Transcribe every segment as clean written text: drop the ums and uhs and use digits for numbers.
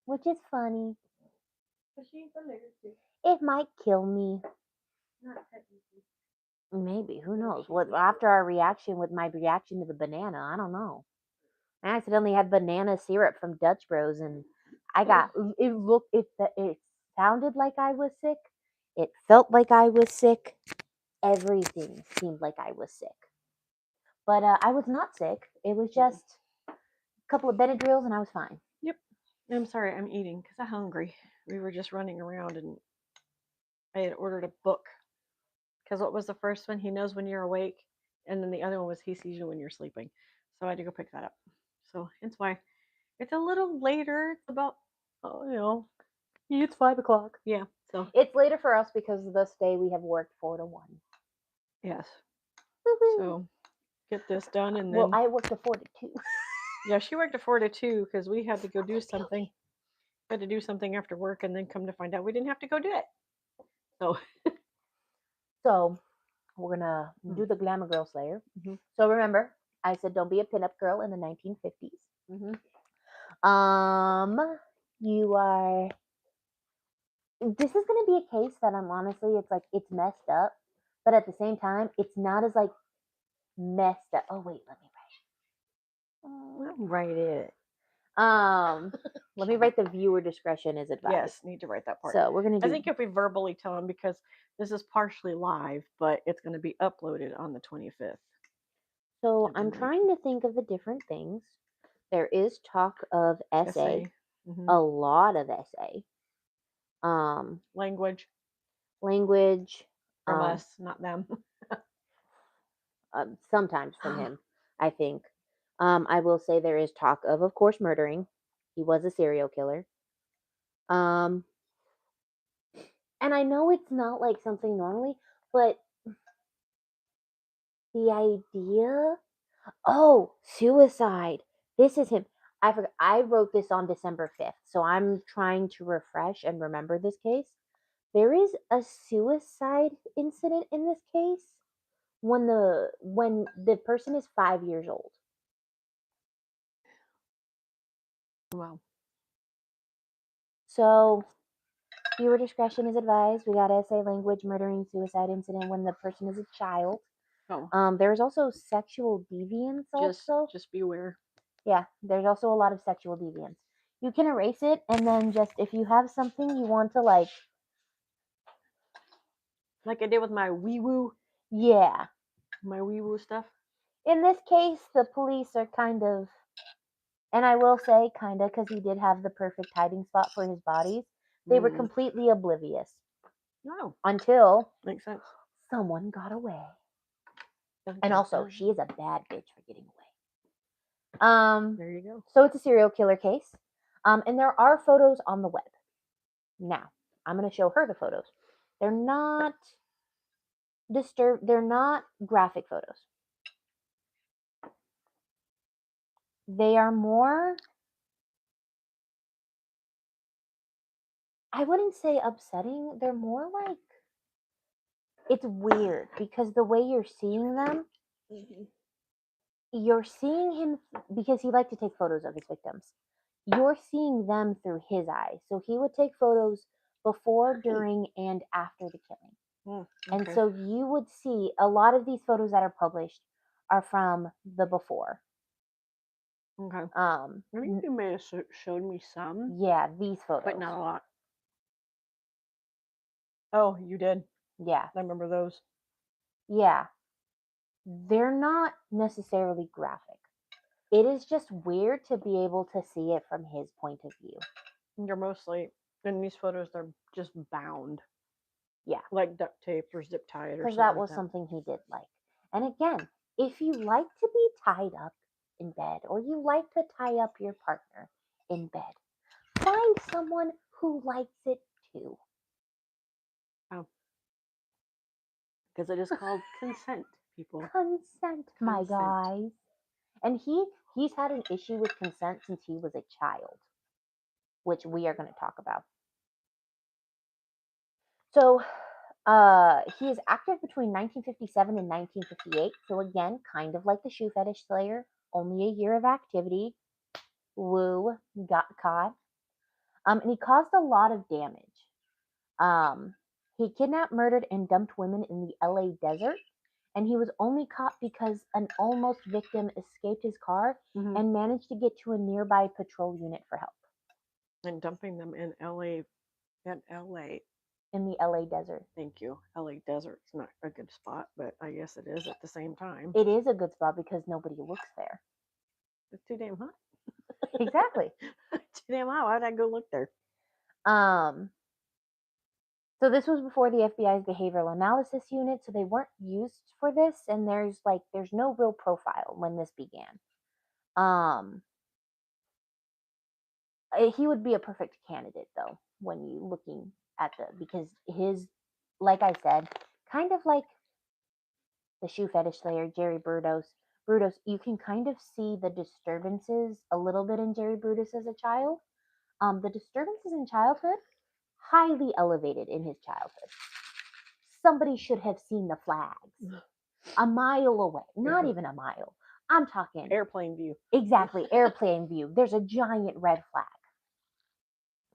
which is funny. But she's allergic. It might kill me. Not technically. Maybe. Who No, knows? she What eats after our reaction with my reaction to the banana? I don't know. I accidentally had banana syrup from Dutch Bros, and I got it. Looked it sounded like I was sick. It felt like I was sick. Everything seemed like I was sick, but I was not sick. It was just a couple of Benadryls, and I was fine. Yep. I'm sorry, I'm eating because I'm hungry. We were just running around and I had ordered a book. Because what was the first one? He knows when you're awake. And then the other one was he sees you when you're sleeping. So I had to go pick that up. So that's why it's a little later. It's about, It's 5 o'clock. yeah. So, It's later for us because this day we have worked 4 to 1. yes. Woo-hoo. So get this done and Well, then, I worked a 4 to 2. yeah, she worked a 4 to 2 because we had to go do something. We had to do something after work and then come to find out we didn't have to go do it. So, So we're gonna do the Glamour Girls Slayer. Mhm. So remember, I said don't be a pinup girl in the 1950s. Mhm. You are. This is gonna be a case that I'm honestly, it's like it's messed up, but at the same time, it's not as like messed up. Oh wait, let me Write it. write. Let me write the viewer discretion is advised. Yes, need to write that part. So we're gonna do. I think if we verbally tell them because this is partially live, but it's going to be uploaded on the 25th. So I'm believe. trying to think of the different things. There is talk of essay, Mhm. a lot of essay. Language Language, from us, not them. sometimes from him, I think. I will say there is talk of course, murdering. He was a serial killer. And I know it's not like something normally, but the idea, oh, suicide. This is him. I forgot. I wrote this on December 5th, so I'm trying to refresh and remember this case. There is a suicide incident in this case when the person is 5 years old. Wow. So viewer discretion is advised. We got essay, language, murdering, suicide incident when the person is a child. Oh, There's also sexual deviance. Also, just beware. yeah, there's also a lot of sexual deviance. You can erase it, and then just if you have something you want to like I did with my wee woo, yeah. my wee woo stuff. In this case, the police are kind of, and I will say kind of because he did have the perfect hiding spot for his bodies. They were completely oblivious No, until makes sense. someone got away. Dun, And dun, also, dun. she is a bad bitch for getting away. There you go. So it's a serial killer case. And there are photos on the web. Now, I'm going to show her the photos. They're not they're not graphic photos. They are more, I wouldn't say upsetting. They're more like, it's weird because the way you're seeing them, you're seeing him because he liked to take photos of his victims. You're seeing them through his eyes. So he would take photos before, during, and after the killing. And Okay. so you would see a lot of these photos that are published are from the before. Okay. I think you may have showed me some, Yeah, these photos. but not a lot. Oh, you did. Yeah. I remember those. Yeah. They're not necessarily graphic. It is just weird to be able to see it from his point of view. They're mostly, in these photos, they're just bound. Yeah. Like duct tape or zip tied or something. Because that was something he did like. And again, if you like to be tied up in bed or you like to tie up your partner in bed, find someone who likes it too. Oh. Because it is called consent, people. Consent, my guys. And he's had an issue with consent since he was a child, which we are going to talk about. So he is active between 1957 and 1958. So again, kind of like the shoe fetish slayer, only a year of activity. Woo, got caught. And he caused a lot of damage. He kidnapped, murdered, and dumped women in the LA desert. And he was only caught because an almost victim escaped his car and managed to get to a nearby patrol unit for help. And dumping them in LA, in LA. In the LA desert. Thank you. LA desert's not a good spot, but I guess it is at the same time. It is a good spot because nobody looks there. It's too damn hot. Exactly. Too damn hot. Why'd I go look there? So this was before the FBI's behavioral analysis unit, so they weren't used for this, and there's no real profile when this began. He would be a perfect candidate though when you looking at because his, like I said, kind of like the shoe fetish slayer Jerry Brudos, you can kind of see the disturbances a little bit in Jerry Brudos as a child. The disturbances in childhood, highly elevated in his childhood. Somebody should have seen the flags a mile away. Not even a mile. I'm talking airplane view. Exactly, airplane view. There's a giant red flag.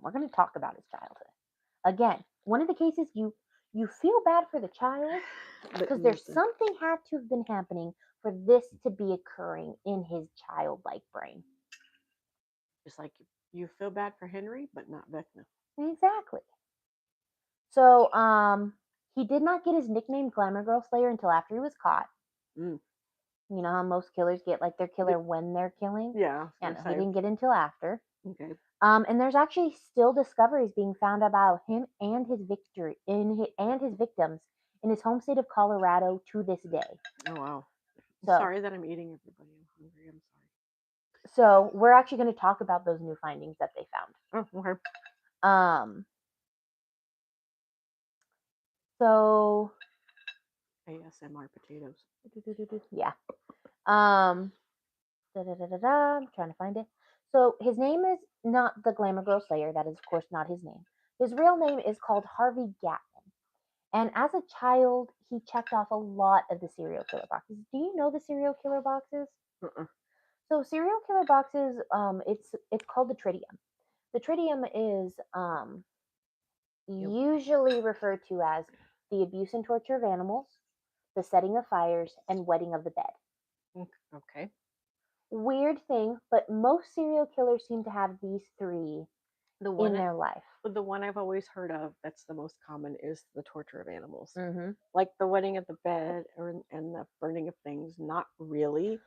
We're going to talk about his childhood. Again, one of the cases you feel bad for the child because there's something had to have been happening for this to be occurring in his childlike brain. Just like you feel bad for Henry, but not Vecna. Exactly. So, he did not get his nickname Glamour Girls Slayer until after he was caught. You know how most killers get like their killer when they're killing? Yeah. Yeah, no, he didn't get it until after. Okay. And there's actually still discoveries being found about him and his victims in his home state of Colorado to this day. Oh wow. So, sorry that I'm eating everybody. I'm hungry. I'm sorry. So we're actually going to talk about those new findings that they found. Oh, okay. So ASMR potatoes. Yeah. I'm trying to find it. So his name is not the Glamour Girl Slayer. That is, of course, not his name. His real name is called Harvey Gatman. And as a child, he checked off a lot of the serial killer boxes. Do you know the serial killer boxes? So serial killer boxes, it's called the tritium. The tritium is usually referred to as the abuse and torture of animals, the setting of fires, and wetting of the bed. Okay. Weird thing, but most serial killers seem to have these three in their life. The one I've always heard of that's the most common is the torture of animals. Mm-hmm. Like the wetting of the bed and the burning of things, not really.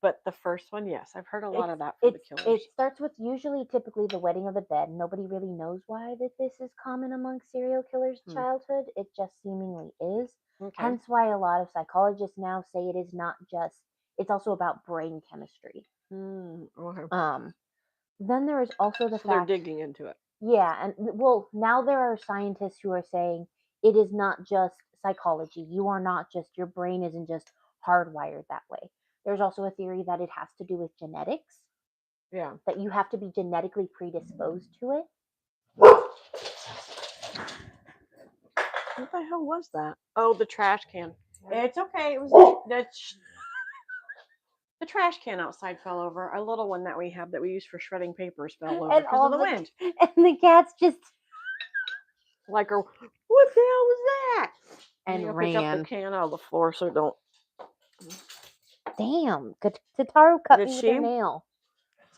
But the first one, yes, I've heard a lot of that from the killers. It starts with usually typically the wetting of the bed. Nobody really knows why that this is common among serial killers' childhood. It just seemingly is. Okay. Hence why a lot of psychologists now say it is not just, it's also about brain chemistry. Okay. Then there is also the fact they're digging into it. Yeah, and well, now there are scientists who are saying it is not just psychology. You are not just, your brain isn't just hardwired that way. There's also a theory that it has to do with genetics. Yeah. That you have to be genetically predisposed to it. What the hell was that? Oh, the trash can. It's okay. It was the trash can outside fell over. A little one that we have that we use for shredding papers fell over because of the wind. And the cat's just like, what the hell was that? And ran. Pick up the can out of the floor so don't. Damn, Tataru cut me with her nail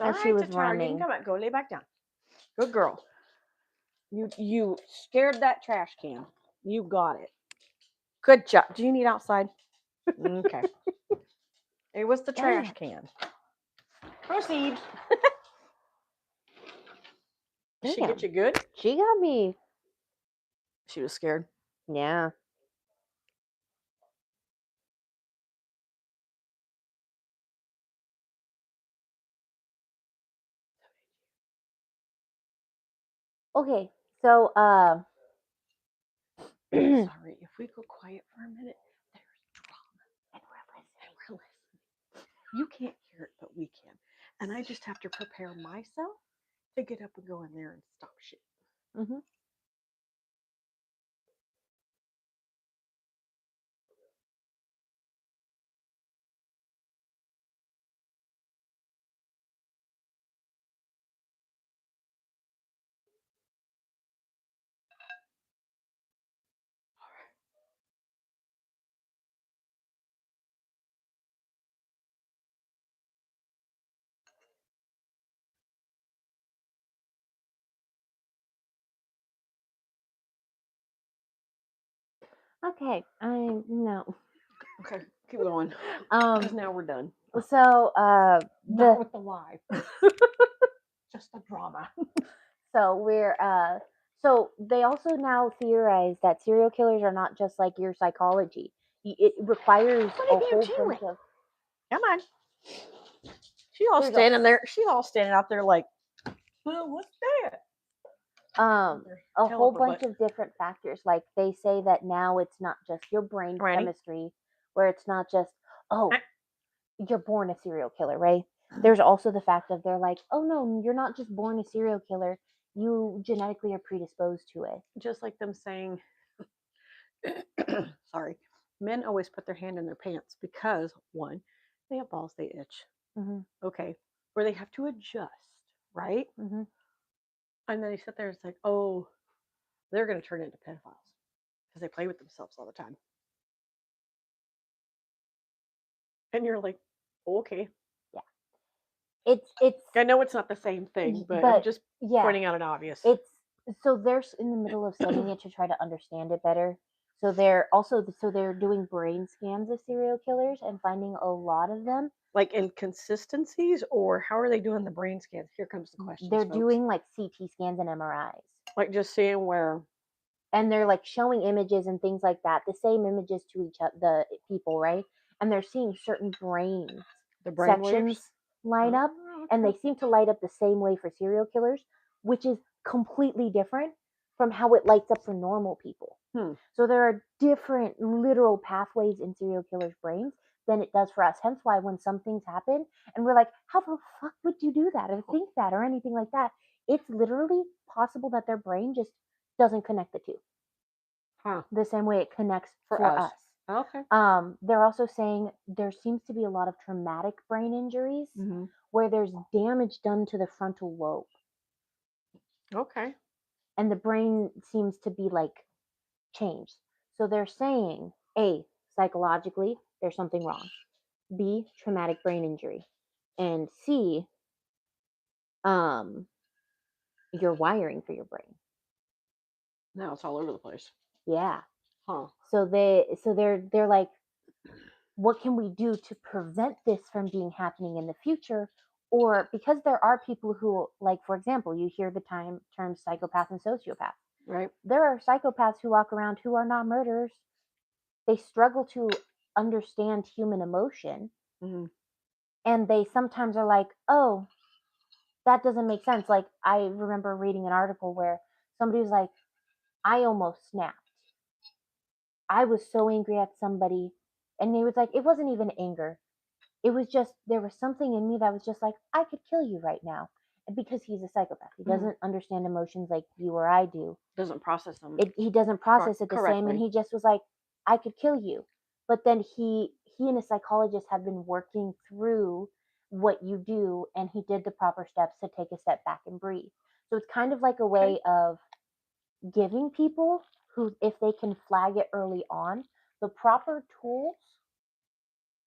as she was running. You can come out. Go lay back down. Good girl. You scared that trash can. You got it. Good job. Do you need outside? Okay. It was the trash can. Proceed. Did she get you good? She got me. She was scared. Yeah. Okay, so sorry, if we go quiet for a minute, there's drama, and we're listening. You can't hear it, but we can, and I just have to prepare myself to get up and go in there and stop shit. Mm-hmm. Okay, I no. Okay, keep going. Um, Because now we're done. so Not with the lie. Just the drama. so we're so they also now theorize that serial killers are not just like your psychology. It requires What a are you whole doing? bunch of Come on. She's all There you go. standing there. She's all standing out there like, well, what's that? a Tail whole up her bunch butt. of different factors. Like they say that now it's not just your brain Ready? chemistry, where it's not just oh Ah. you're born a serial killer, right? There's also the fact of they're like, oh no, you're not just born a serial killer. You genetically are predisposed to it. Just like them saying, sorry, men always put their hand in their pants because, one, they have balls, they itch. Mm-hmm. Okay. Or they have to adjust, right? Mm-hmm. And then you sit there and it's like, oh, they're going to turn into pedophiles because they play with themselves all the time. And you're like, oh, okay. It's I know it's not the same thing, but I'm just yeah, pointing out an obvious. it's so they're in the middle of studying it to try to understand it better. So they're doing brain scans of serial killers and finding a lot of them. Like inconsistencies, or how are they doing the brain scans? Here comes the question. They're doing like CT scans and MRIs. Like just seeing where. And they're like showing images and things like that, the same images to each other, the people, right? And they're seeing certain brain sections Waves? line up, and they seem to light up the same way for serial killers, which is completely different from how it lights up for normal people. So there are different literal pathways in serial killers' brains than it does for us. Hence why when some things happen and we're like, how the fuck would you do that or think that or anything like that? It's literally possible that their brain just doesn't connect the two. The same way it connects for us. Okay. They're also saying there seems to be a lot of traumatic brain injuries where there's damage done to the frontal lobe. Okay. And the brain seems to be like changed. So they're saying, A, psychologically, there's something wrong. B, traumatic brain injury. And C, your wiring for your brain. Now it's all over the place. Yeah. Huh. So they're like, what can we do to prevent this from being happening in the future? Or because there are people who, like, for example, you hear the term psychopath and sociopath. Right. There are psychopaths who walk around who are not murderers. They struggle to understand human emotion. And they sometimes are like, oh, that doesn't make sense. Like, I remember reading an article where somebody was like, I almost snapped. I was so angry at somebody. And he was like, it wasn't even anger. It was just, there was something in me that was just like, I could kill you right now. And because he's a psychopath, he doesn't understand emotions like you or I do. Doesn't process them. He doesn't process it the same. And he just was like, I could kill you. But then he and a psychologist have been working through what you do, and he did the proper steps to take a step back and breathe. So it's kind of like a way of giving people who, if they can flag it early on, the proper tools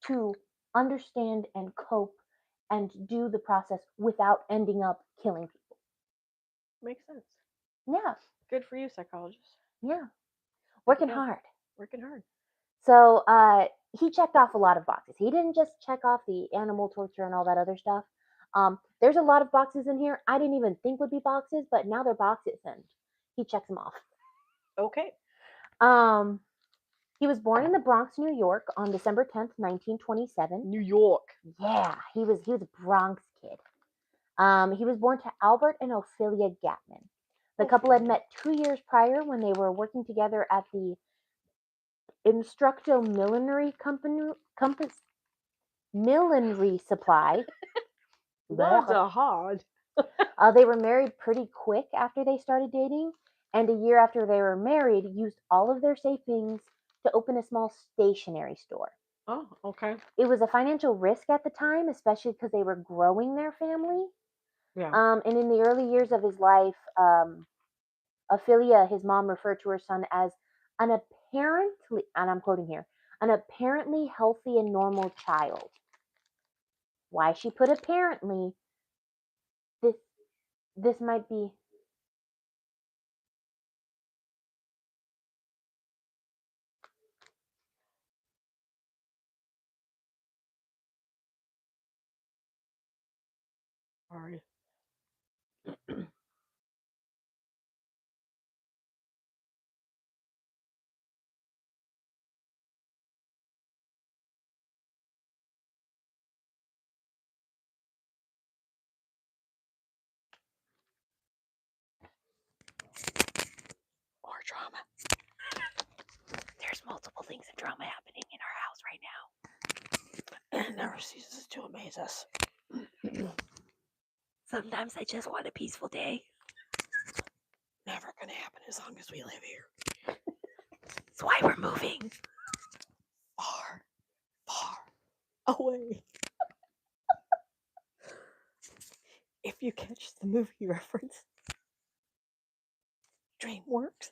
to understand and cope and do the process without ending up killing people. Makes sense. Yeah. Good for you, psychologist. Yeah. Working hard. Working hard. So he checked off a lot of boxes. He didn't just check off the animal torture and all that other stuff. There's a lot of boxes in here I didn't even think would be boxes, but now they're boxes, and he checks them off. Okay. He was born in the Bronx, New York on December 10th, 1927. New York. Yeah, he was a Bronx kid. He was born to Albert and Ophelia Gatman. The couple had met 2 years prior when they were working together at the Instructo Millinery Millinery Supply. Words are hard. They were married pretty quick after they started dating, and a year after they were married, used all of their savings to open a small stationery store. Oh, okay. It was a financial risk at the time, especially because they were growing their family. Yeah. And in the early years of his life, Ophelia, his mom, referred to her son as an apparently, and I'm quoting here, an apparently healthy and normal child. Why she put apparently, this might be. sorry. More drama. There's multiple things of drama happening in our house right now. It never ceases to amaze us. Sometimes I just want a peaceful day. Never gonna happen as long as we live here. That's why we're moving. Far, far away. If you catch the movie reference, DreamWorks.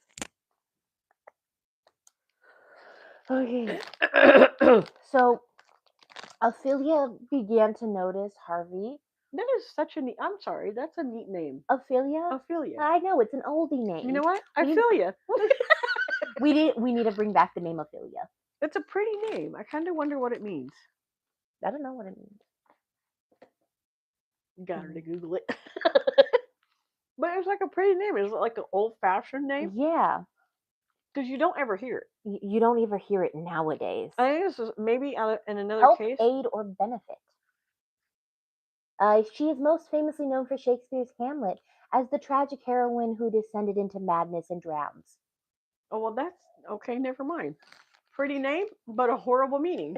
Okay. So, Ophelia began to notice Harvey. That is such a neat. I'm sorry, that's a neat name. Ophelia? Ophelia. I know, it's an oldie name. You know what? I We- feel you. We need to bring back the name Ophelia. It's a pretty name. I kind of wonder what it means. I don't know what it means. Got her to Google it. But it's like a pretty name. Is it like an old-fashioned name? Yeah. Because you don't ever hear it. You don't ever hear it nowadays. I think this is maybe in another Help, case. aid, or benefit. She is most famously known for Shakespeare's Hamlet as the tragic heroine who descended into madness and drowns. Oh, well, that's okay. Never mind. Pretty name, but a horrible meaning.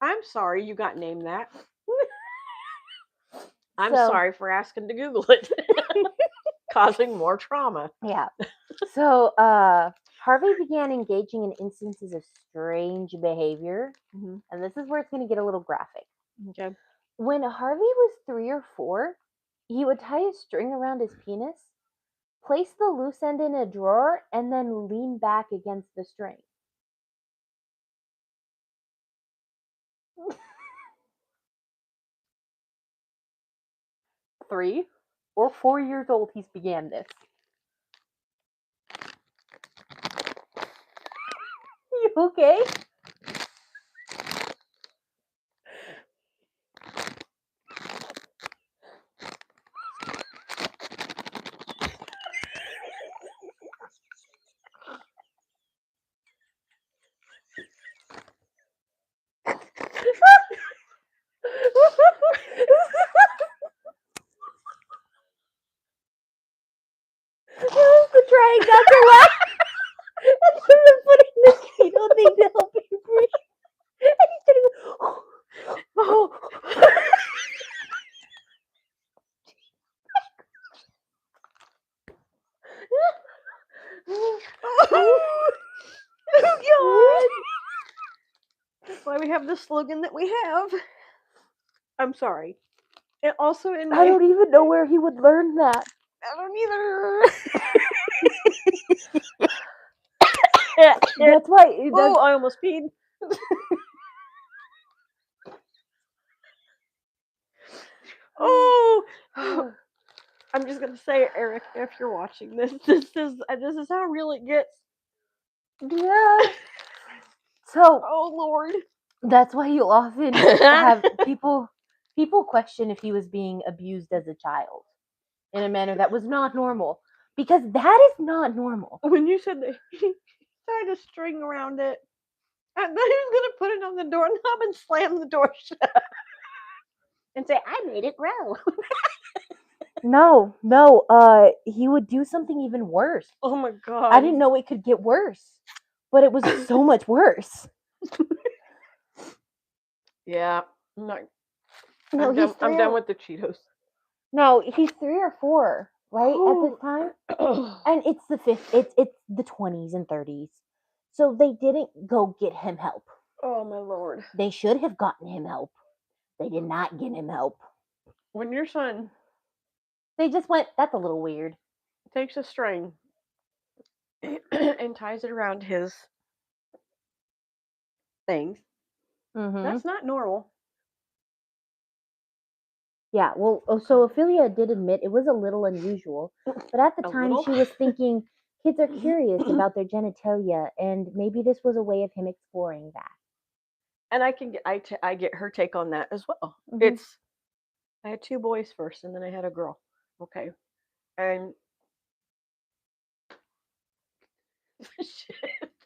I'm sorry you got named that. I'm So- sorry for asking to Google it. Causing more trauma. Yeah. So, Harvey began engaging in instances of strange behavior, Mhm. and this is where it's going to get a little graphic. Okay. When Harvey was 3 or 4, he would tie a string around his penis, place the loose end in a drawer, and then lean back against the string. Three or 4 years old, he's began this. You okay? Trying not to laugh. And then putting the Cheeto thing to help you breathe. And he's doing, oh. Oh, God. That's why we have the slogan that we have. I'm sorry. And also in my... I don't even know where he would learn that. I don't either. That's why. Oh, I almost peed. Oh, I'm just gonna say, Eric, if you're watching this, this is how real it gets. Yeah. So, Oh Lord. that's why you'll often have people question if he was being abused as a child in a manner that was not normal, because that is not normal. When you said that he tied a string around it, I thought he was gonna put it on the doorknob and slam the door shut and say, "I made it grow." No, he would do something even worse. Oh my God. I didn't know it could get worse, but it was so much worse. Yeah. No, No, I'm done with the Cheetos. No, he's 3 or 4, right, at this time, and it's the 20s and 30s, so they didn't go get him help. Oh my Lord. They should have gotten him help. They did not get him help. When your son They just went, that's a little weird. takes a string and ties it around his things, Mm-hmm. that's not normal. Yeah, well, so Ophelia did admit it was a little unusual, but at the A time little? she was thinking kids are curious about their genitalia, and maybe this was a way of him exploring that. And I get her take on that as well. Mhm. It's I had 2 boys first, and then I had a girl. Okay, and shit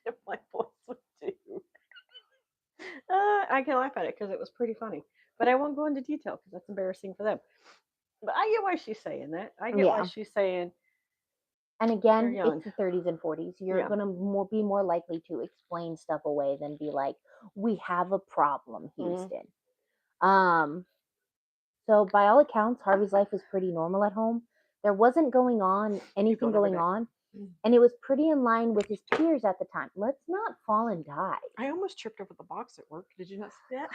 that my boys would do. I can laugh at it because it was pretty funny, but I won't go into detail because that's embarrassing for them. But I get why she's saying that. I get why Yeah. she's saying And they're again, it's young. the 30s and 40s. You're Yeah. going to be more likely to explain stuff away than be like, we have a problem, Mhm. Houston. So by all accounts, Harvey's life was pretty normal at home. There wasn't anything going every going day. on, and it was pretty in line with his peers at the time. Let's not fall and die. I almost tripped over the box at work. Did you not see that?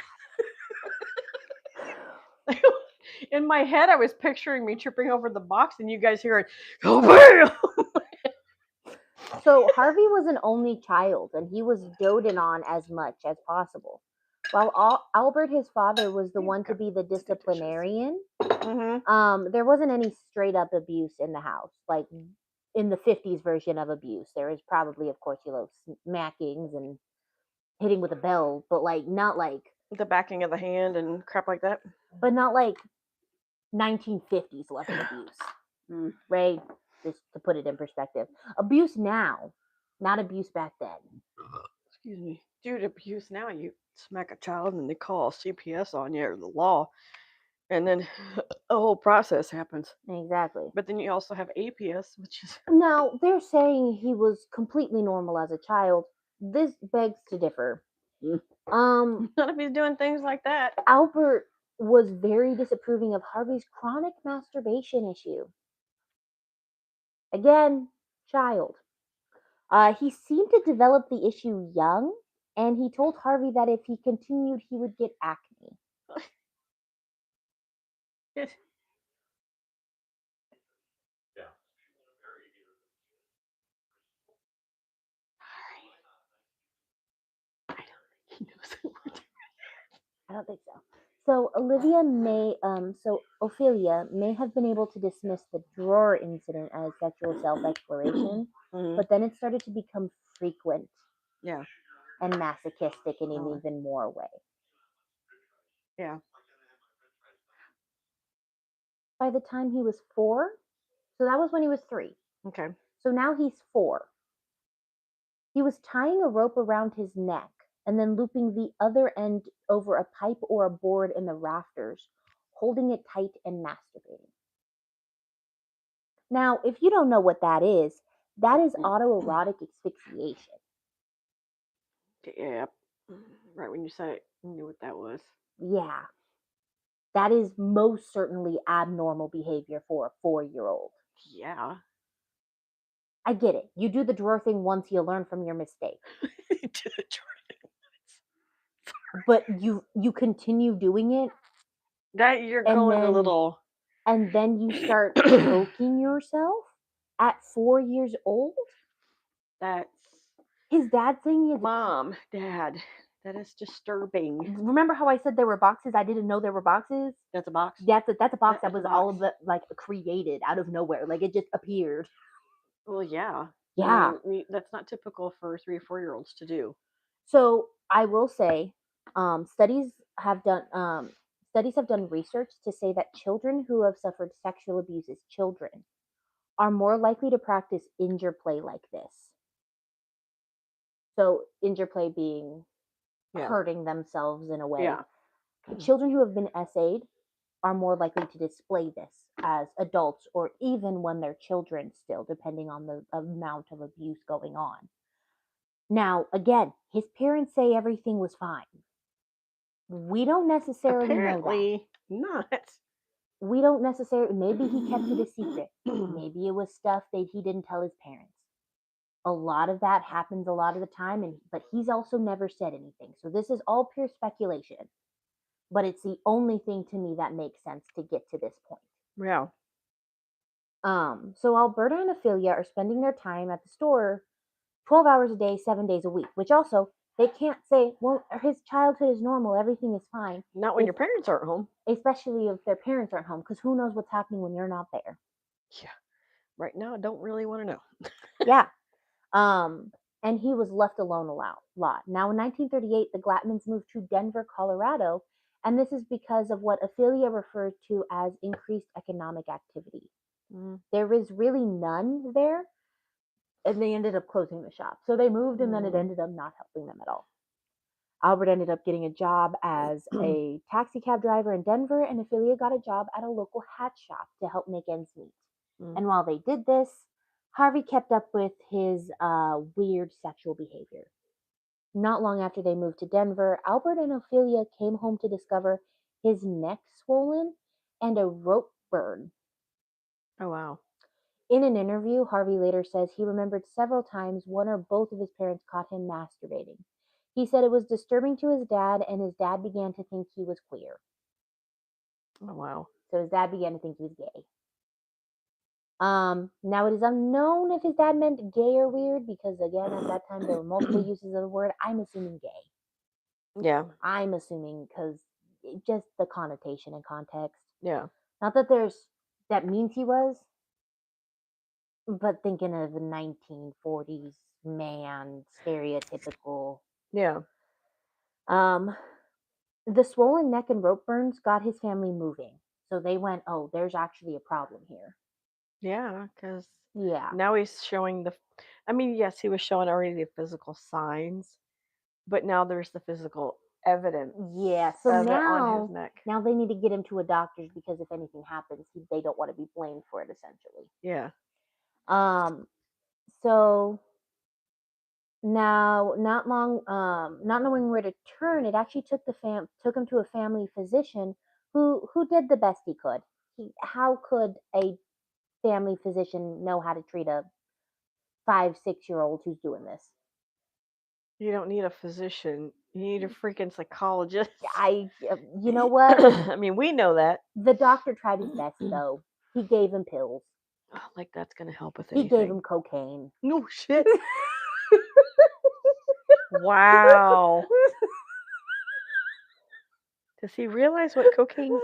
In my head, I was picturing me tripping over the box, and you guys hearing, "Oh bam!" So Harvey was an only child, and he was doted on as much as possible. While Albert, his father, was the one to be the Let's get dishes. disciplinarian, Mm-hmm. there wasn't any straight up abuse in the house. Like in the 50s version of abuse, there is probably, of course, smackings and hitting with a bell, but like not like, The backing of the hand and crap like that. but not like 1950s level abuse, right? Just to put it in perspective, abuse now, not abuse back then. Excuse me. Dude, abuse now, you smack a child and they call CPS on you or the law, and then a whole process happens. Exactly. But then you also have APS, which is Now they're saying he was completely normal as a child. This begs to differ. Um, not if he's doing things like that. Albert was very disapproving of Harvey's chronic masturbation issue. Again, child. He seemed to develop the issue young, and he told Harvey that if he continued, he would get acne. He knows what we're doing. I don't think so. So Ophelia may have been able to dismiss the drawer incident as sexual self-exploration, but then it started to become frequent Yeah. and masochistic in an Oh. even more way. Yeah. By the time he was 4, so that was when he was 3. Okay. So now he's 4. He was tying a rope around his neck and then looping the other end over a pipe or a board in the rafters, holding it tight and masturbating. Now, if you don't know what that is autoerotic asphyxiation. Yeah. Right when you said it, you knew what that was. Yeah. That is most certainly abnormal behavior for a 4-year-old. Yeah. I get it. You do the drawer thing once, you learn from your mistake. But you continue doing it. That you're and going a then little. and then you start choking yourself at 4 years old. That's His dad saying his Mom, Dad. That is disturbing. Remember how I said there were boxes? I didn't know there were boxes. That's a box. That's a box that That's a was all box. of it like created out of nowhere. Like it just appeared. Well, yeah. Yeah. I mean, that's not typical for 3 or 4-year-olds to do. So I will say, studies have done research to say that children who have suffered sexual abuse as children are more likely to practice interplay like this. So interplay being hurting themselves in a way. Yeah. Children who have been SA'd are more likely to display this as adults or even when they're children still, depending on the amount of abuse going on. Now, again, his parents say everything was fine. We don't necessarily know that. Apparently not. We don't necessarily, maybe he kept it a secret. Maybe it was stuff that he didn't tell his parents. A lot of that happens a lot of the time, but he's also never said anything. So this is all pure speculation. But it's the only thing to me that makes sense to get to this point. Yeah. So Alberta and Ophelia are spending their time at the store 12 hours a day, 7 days a week, which also they can't say, well, his childhood is normal, everything is fine. Not when your parents aren't home. Especially if their parents aren't home, because who knows what's happening when you're not there. Yeah. Right now, I don't really want to know. Yeah. And he was left alone a lot. Now, in 1938, the Glatmans moved to Denver, Colorado, And this is because of what Ophelia referred to as increased economic activity. Mm. There was really none there, and they ended up closing the shop. So they moved, and then it ended up not helping them at all. Albert ended up getting a job as a taxi cab driver in Denver, and Ophelia got a job at a local hat shop to help make ends meet. Mm. And while they did this, Harvey kept up with his weird sexual behavior. Not long after they moved to Denver, Albert and Ophelia came home to discover his neck swollen and a rope burn. Oh, wow. In an interview, Harvey later says he remembered several times one or both of his parents caught him masturbating. He said it was disturbing to his dad, and his dad began to think he was queer. Oh, wow. So his dad began to think he was gay. Now it is unknown if his dad meant gay or weird, because again, at that time there were multiple uses of the word. I'm assuming gay. Yeah. I'm assuming because just the connotation and context. Yeah. Not that that means he was, but thinking of the 1940s man, stereotypical. Yeah. The swollen neck and rope burns got his family moving. So they went, oh, there's actually a problem here. Yeah, because Yeah. now he's showing I mean, yes, he was showing already the physical signs, but now there's the physical evidence Yeah. So of it on his now, neck. now they need to get him to a doctor's because if anything happens, they don't want to be blamed for it, essentially. Yeah. So now, not knowing where to turn, it actually took him to a family physician who did the best he could. How could a family physician know how to treat a 5, 6 year old who's doing this? You don't need a physician. You need a freaking psychologist. You know what? I mean, we know that. The doctor tried his best, though. He gave him pills. Like that's gonna help with He anything. gave him cocaine. No shit. Wow. Does he realize what cocaine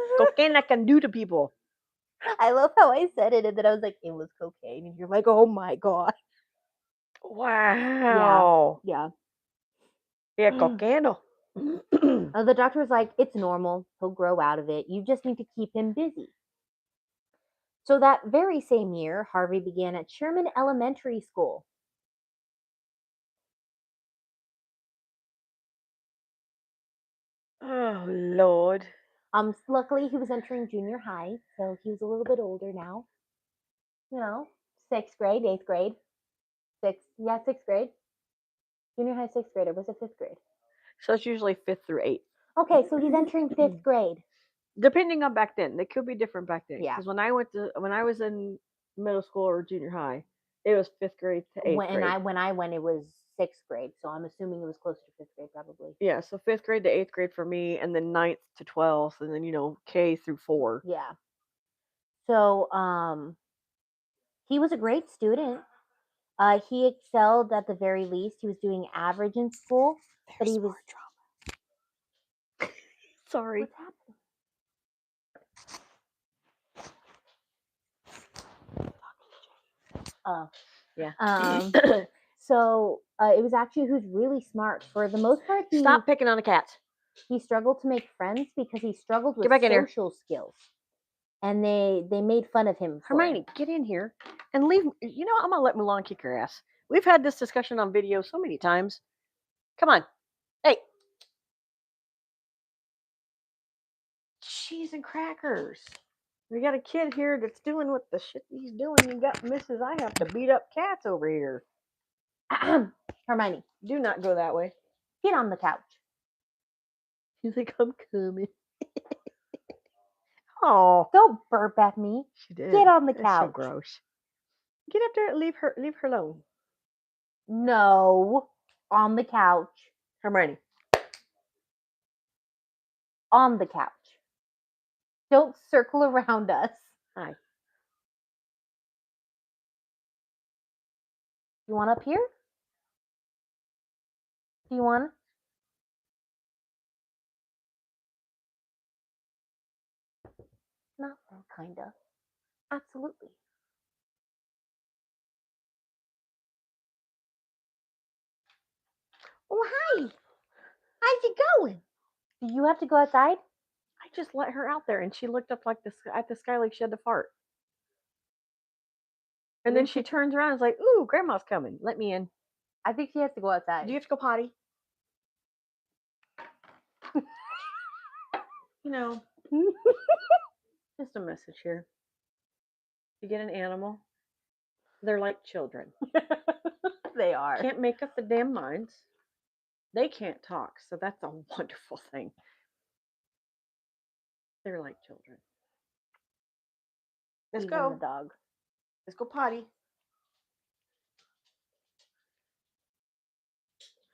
can do to people? I love how I said it, and then I was like, "It was cocaine," and you're like, "Oh my god!" Wow. Yeah. Yeah, cocaine. The doctor was like, "It's normal. He'll grow out of it. You just need to keep him busy." So that very same year, Harvey began at Sherman Elementary School. Oh Lord. Luckily, he was entering junior high, so he was a little bit older now. You know, 6th grade, 8th grade, sixth grade. Junior high, 6th grade, or was it 5th grade? So it's usually 5th through 8th. Okay, so he's entering 5th grade. Depending on back then, they could be different back then. Yeah. Because when I was in middle school or junior high, it was 5th grade to 8th grade. When I went, it was 6th grade, so I'm assuming it was closer to 5th grade, probably. Yeah, so 5th grade to 8th grade for me, and then 9th to 12th, and then K through 4. Yeah. So he was a great student. He excelled at the very least. He was doing average in school, but he was. Drama. Sorry. What's happening? Oh, yeah. So it was actually who's really smart. For the most part, Stop picking on the cats. He struggled to make friends because he struggled with Get back in here. social skills, and they made fun of him. Hermione, get in here and leave. I'm gonna let Mulan kick your ass. We've had this discussion on video so many times. Come on, hey. Cheese and crackers. We got a kid here that's doing what the shit he's doing. You got Mrs. I have to beat up cats over here. Hermione, do not go that way. Get on the couch. She's like, I'm coming. Oh, don't burp at me. She did. Get on the couch. That's so gross. Get up there. Leave her alone. No, on the couch. Hermione. On the couch. Don't circle around us. Hi. You want up here? Do you want? Not well, kinda. Absolutely. Oh, hi. How's it going? Do you have to go outside? just let her out there, and she looked up like at the sky like she had to fart. And then she turns around and is like, "Ooh, Grandma's coming. Let me in." I think she has to go outside. Do you have to go potty? You know, just a message here. You get an animal, they're like children. They are. Can't make up the damn minds. They can't talk, so that's a wonderful thing. They're like children. Let's Even go. the dog. Let's go potty.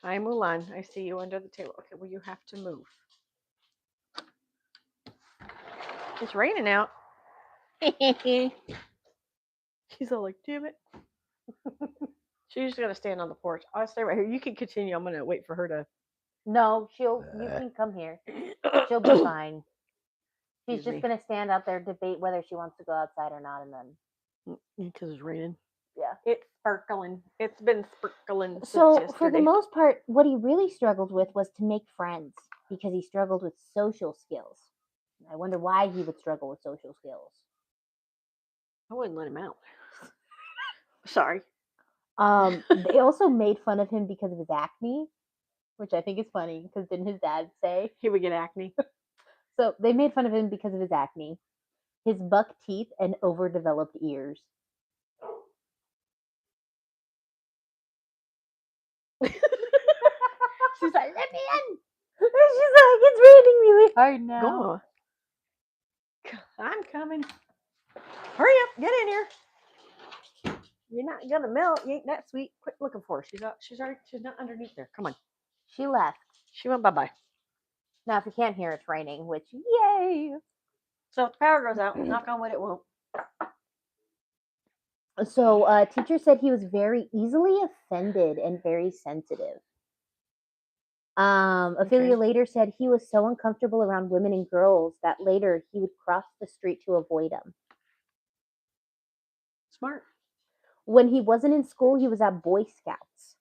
Hi, Mulan. I see you under the table. Okay, well, you have to move. It's raining out. She's all like, damn it. She's just going to stand on the porch. I'll stay right here. You can continue. I'm going to wait for her to. No, you can come here. She'll be fine. She's just going to stand out there, debate whether she wants to go outside or not, and then. Because it's raining. Yeah. It's sparkling. It's been sparkling. So, for the most part, what he really struggled with was to make friends because he struggled with social skills. I wonder why he would struggle with social skills. I wouldn't let him out. Sorry. They also made fun of him because of his acne, which I think is funny because didn't his dad say he would get acne? So they made fun of him because of his acne, his buck teeth, and overdeveloped ears. She's like, let me in. She's like, it's raining really hard now. Go on. I'm coming. Hurry up, get in here. You're not gonna melt. You ain't that sweet. Quit looking for her. She's not underneath there. Come on. She left. She went bye-bye. Now, if you can't hear, it's raining, which, yay! So if the power goes out, knock on wood, it won't. So, teacher said he was very easily offended and very sensitive. Ophelia later said he was so uncomfortable around women and girls that later he would cross the street to avoid them. Smart. When he wasn't in school, he was at Boy Scouts.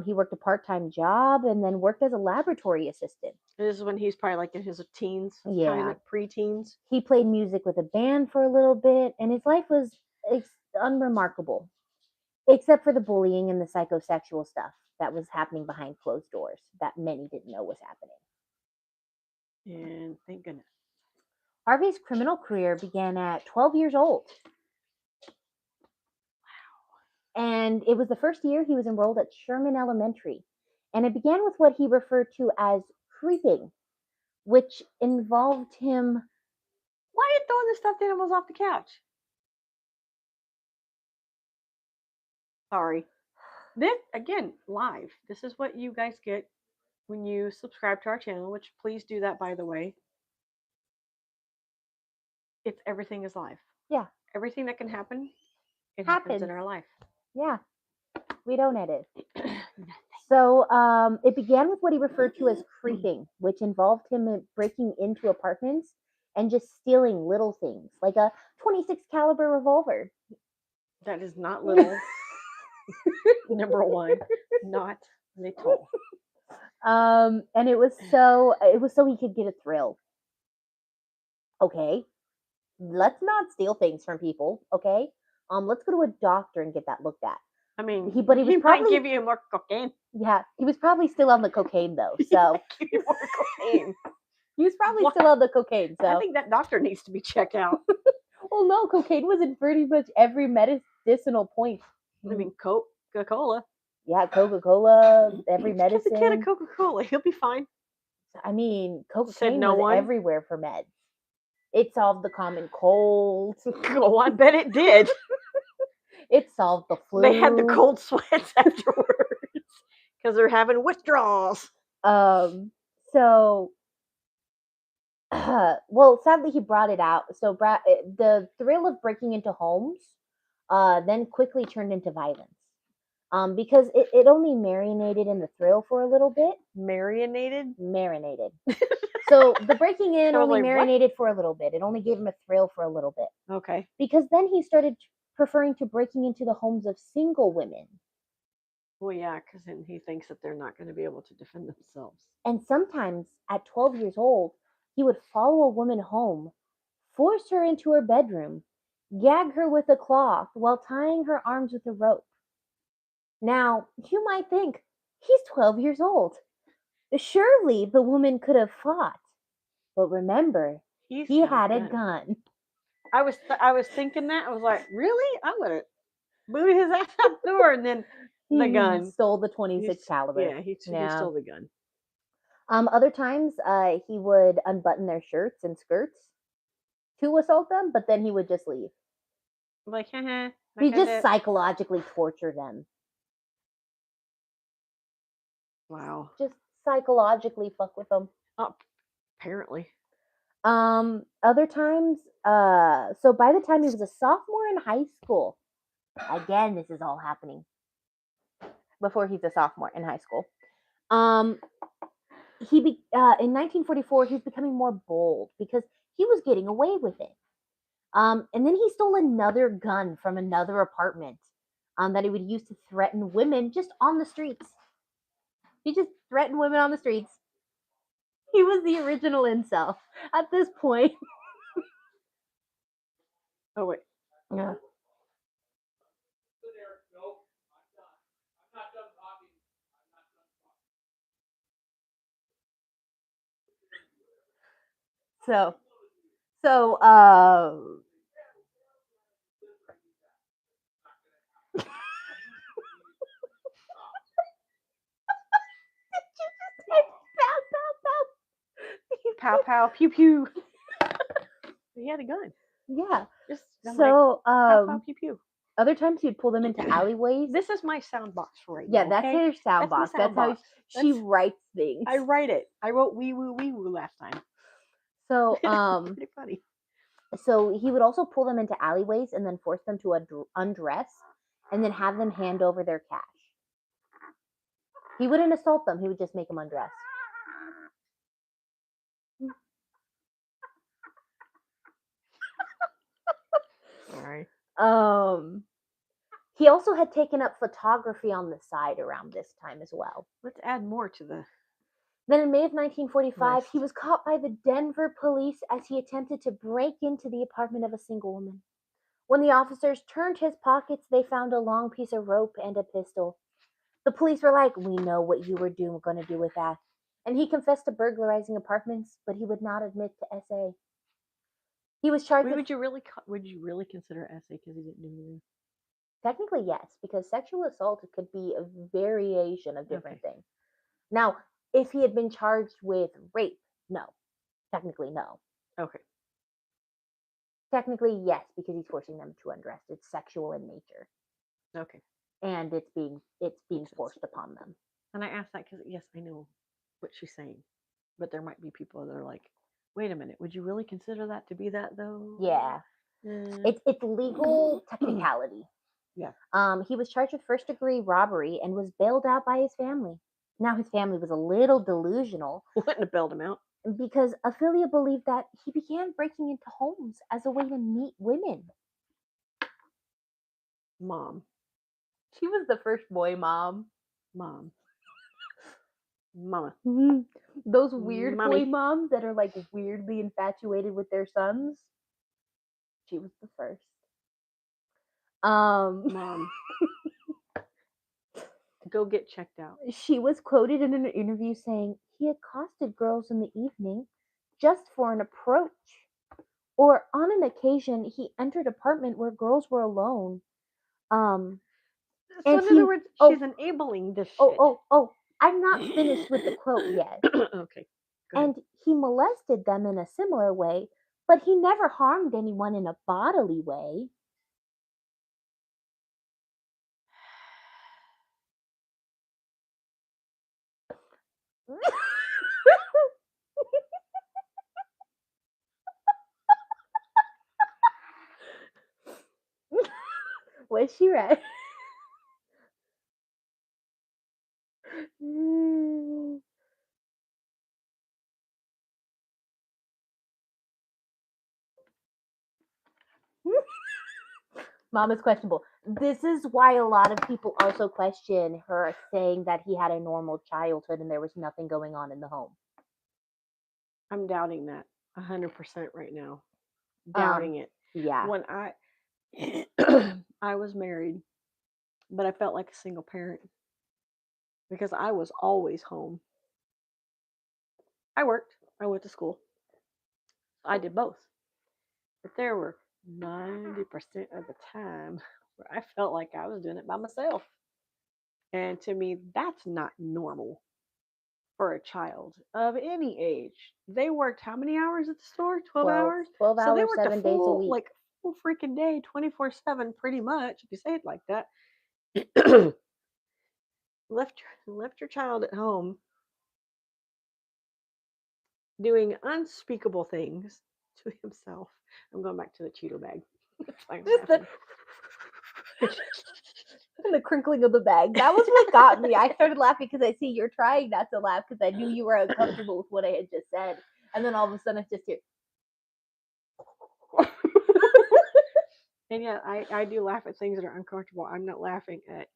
He worked a part-time job and then worked as a laboratory assistant. This is when he's probably like in his teens, Yeah, probably like pre-teens. He played music with a band for a little bit, and his life was unremarkable, except for the bullying and the psychosexual stuff that was happening behind closed doors that many didn't know was happening. And thank goodness. Harvey's criminal career began at 12 years old. And it was the first year he was enrolled at Sherman Elementary. And it began with what he referred to as creeping, which involved him. Why are you throwing the stuffed animals off the couch? Sorry. This, again, live. This is what you guys get when you subscribe to our channel, which please do that, by the way. It's everything is live. Yeah. Everything that can happen, it happens in our life. Yeah. We don't edit. So it began with what he referred to as creeping, which involved him breaking into apartments and just stealing little things, like a 26 caliber revolver. That is not little. Number one, not little. And it was so he could get a thrill. Okay, let's not steal things from people. Okay, let's go to a doctor and get that looked at. I mean, he was might give you more cocaine. Yeah, he was probably still on the cocaine though. So give you more cocaine. He was probably still on the cocaine. So I think that doctor needs to be checked out. Well, no, cocaine was in pretty much every medicinal point. I mean, Coca-Cola. Yeah, Coca-Cola, every medicine. Just a can of Coca-Cola, he'll be fine. I mean, cocaine was everywhere for meds. It solved the common cold. Oh, I bet it did. It solved the flu. They had the cold sweats afterwards because they're having withdrawals. So, well, sadly, he brought it out. So, the thrill of breaking into homes then quickly turned into violence. Because it only marinated in the thrill for a little bit. Marinated? Marinated. So the breaking in only marinated for a little bit. It only gave him a thrill for a little bit. Okay. Because then he started preferring to breaking into the homes of single women. Well, yeah, because then he thinks that they're not going to be able to defend themselves. And sometimes at 12 years old, he would follow a woman home, force her into her bedroom, gag her with a cloth while tying her arms with a rope. Now, you might think, he's 12 years old. Surely the woman could have fought. But remember, He's he got had a a gun. gun. I was thinking that. I was like, really? I'm gonna boot his ass out the door, and then the He gun. stole the 26 He's, caliber. yeah, he Yeah. stole the gun. Other times, he would unbutton their shirts and skirts to assault them, but then he would just leave. Like, haha. He just psychologically tortured them. Wow. Just psychologically fuck with them. Oh, apparently. Other times, so by the time he was a sophomore in high school, again, this is all happening before he's a sophomore in high school. In 1944, he was becoming more bold because he was getting away with it. And then he stole another gun from another apartment that he would use to threaten women just on the streets. He just threatened women on the streets. He was the original incel at this point. Oh, wait. Yeah. So, Pow, pow, pew, pew. He had a gun. Yeah. Just so, pow, pow, pew, pew. Other times he'd pull them into alleyways. This is my sound box for right Yeah, now. that's Okay? her sound box. That's how she writes things. I write it. I wrote wee woo last time. So, pretty funny. So he would also pull them into alleyways and then force them to undress and then have them hand over their cash. He wouldn't assault them. He would just make them undress. Sorry. He also had taken up photography on the side around this time as well. Let's add more to the. Then in May of 1945, list. He was caught by the Denver police as he attempted to break into the apartment of a single woman. When the officers turned his pockets, they found a long piece of rope and a pistol. The police were like, "We know what you were going to do with that." And he confessed to burglarizing apartments, but he would not admit to SA. He was charged Wait, with... would you really consider SA because he didn't do anything? Technically, yes, because sexual assault could be a variation of different things. Now, if he had been charged with rape, no. Technically, no. Okay. Technically, yes, because he's forcing them to undress. It's sexual in nature. Okay. And it's being forced upon them. And I asked that because, yes, I know what she's saying. But there might be people that are like, wait a minute, would you really consider that to be that, though? Yeah. It's legal technicality. Yeah. He was charged with first-degree robbery and was bailed out by his family. Now, his family was a little delusional. Wouldn't have bailed him out. Because Ophelia believed that he began breaking into homes as a way to meet women. Mom. She was the first boy mom. Mama. Mm-hmm. Those weird boy moms that are like weirdly infatuated with their sons. She was the first. Mom. Go get checked out. She was quoted in an interview saying, "He accosted girls in the evening just for an approach. Or on an occasion, he entered an apartment where girls were alone." So in other words, she's enabling this shit. Oh, I'm not finished with the quote yet. Okay. And he molested them in a similar way, but he never harmed anyone in a bodily way. Was she right? Mom is questionable. This is why a lot of people also question her saying that he had a normal childhood and there was nothing going on in the home. I'm doubting that 100% right now. Um, Doubting it. yeah. When I I was married, but I felt like a single parent because I was always home. I worked. I went to school. I did both. But there were 90% of the time where I felt like I was doing it by myself. And to me, that's not normal for a child of any age. They worked how many hours at the store? 12 12, hours? 12 So they hours, worked a 7 days a full, week. like, full freaking day, 24/7, pretty much, if you say it like that. left your child at home doing unspeakable things to himself. I'm going back to the Cheeto bag. I'm Just the laughing. and the crinkling of the bag. That was what got me. I started laughing because I see you're trying not to laugh because I knew you were uncomfortable with what I had just said. And then all of a sudden, I just hear. And yeah, I do laugh at things that are uncomfortable. I'm not laughing at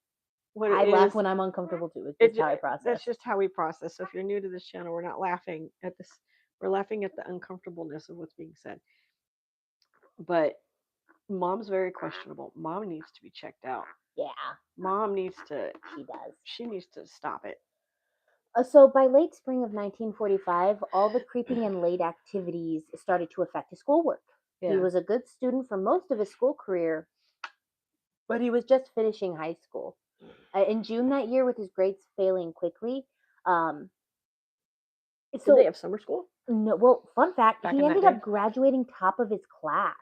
what it I laugh is. when I'm uncomfortable too. It's just how I process. That's just how we process. So if you're new to this channel, we're not laughing at this. We're laughing at the uncomfortableness of what's being said. But mom's very questionable. Mom needs to be checked out. Yeah, Mom needs to. she does. She needs to stop it. So by late spring of 1945, all the creeping and late activities started to affect his schoolwork. He Yeah. was a good student for most of his school career, but he was just finishing high school. In June that year, with his grades failing quickly, um, Did so they have summer school? no. Well, fun fact: Back he in that ended day? up graduating top of his class,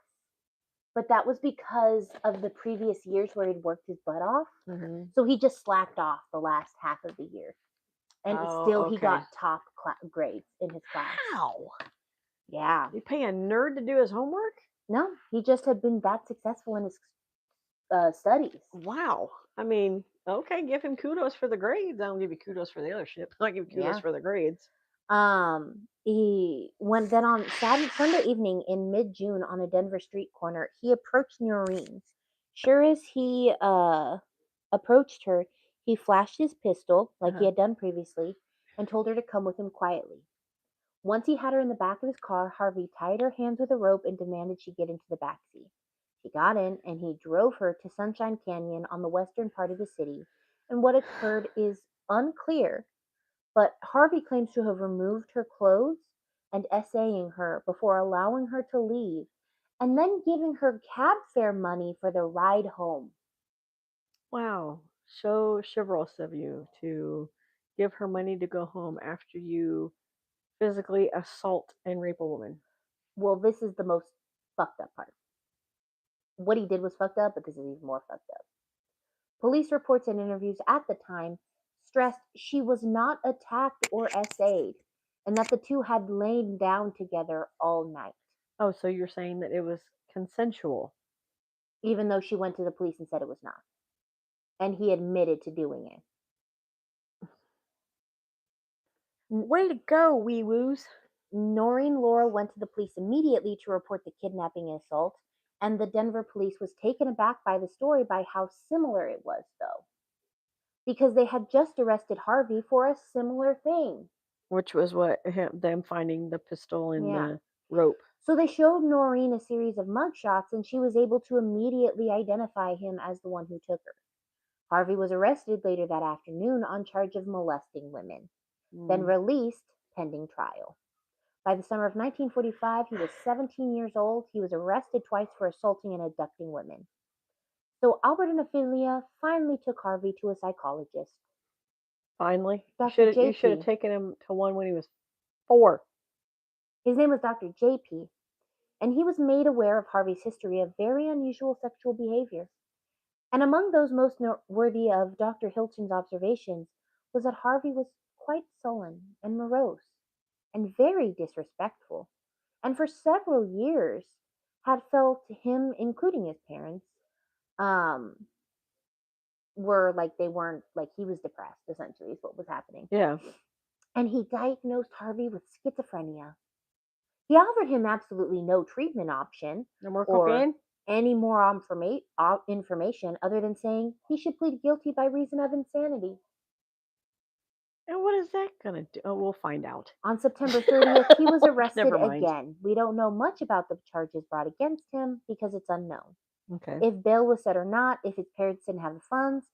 but that was because of the previous years where he'd worked his butt off. Mm-hmm. So he just slacked off the last half of the year, and still he got top grades in his class. How? Yeah. You pay a nerd to do his homework? No, he just had been that successful in his studies. Wow. I mean, okay, give him kudos for the grades. I don't give you kudos for the other shit. I give you kudos Yeah. for the grades. He went then on Sunday evening in mid-June on a Denver street corner. He approached Noreen. Sure as he approached her, he flashed his pistol like he had done previously and told her to come with him quietly. Once he had her in the back of his car, Harvey tied her hands with a rope and demanded she get into the back seat. She got in and he drove her to Sunshine Canyon on the western part of the city. And what occurred is unclear, but Harvey claims to have removed her clothes and essaying her before allowing her to leave and then giving her cab fare money for the ride home. Wow. So chivalrous of you to give her money to go home after you physically assault and rape a woman. Well, this is the most fucked up part. What he did was fucked up, but this is even more fucked up. Police reports and interviews at the time stressed she was not attacked or essayed, and that the two had lain down together all night, Oh, so you're saying that it was consensual? even though she went to the police and said it was not. And he admitted to doing it. Way to go, wee woos. Noreen Laura went to the police immediately to report the kidnapping and assault, and the Denver police was taken aback by the story by how similar it was, though, because they had just arrested Harvey for a similar thing. Which was what them finding the pistol and Yeah. the rope. So they showed Noreen a series of mugshots, and she was able to immediately identify him as the one who took her. Harvey was arrested later that afternoon on charge of molesting women, then released pending trial. By the summer of 1945, he was 17 years old. He was arrested twice for assaulting and abducting women. So Albert and Ophelia finally took Harvey to a psychologist. Finally, Dr. you should have J.P. taken him to one when he was 4. His name was Dr. J.P., and he was made aware of Harvey's history of very unusual sexual behavior. And among those most noteworthy of Dr. Hilton's observations was that Harvey was quite sullen and morose and very disrespectful, and for several years had felt him, including his parents, were like they weren't like he was depressed, essentially, is what was happening. Yeah. And he diagnosed Harvey with schizophrenia. He offered him absolutely no treatment option No more or cocaine? any more information other than saying he should plead guilty by reason of insanity. And what is that gonna do? Oh, we'll find out. On September 30th, he was arrested Never mind. again. We don't know much about the charges brought against him because it's unknown. Okay. If bail was set or not, if his parents didn't have the funds,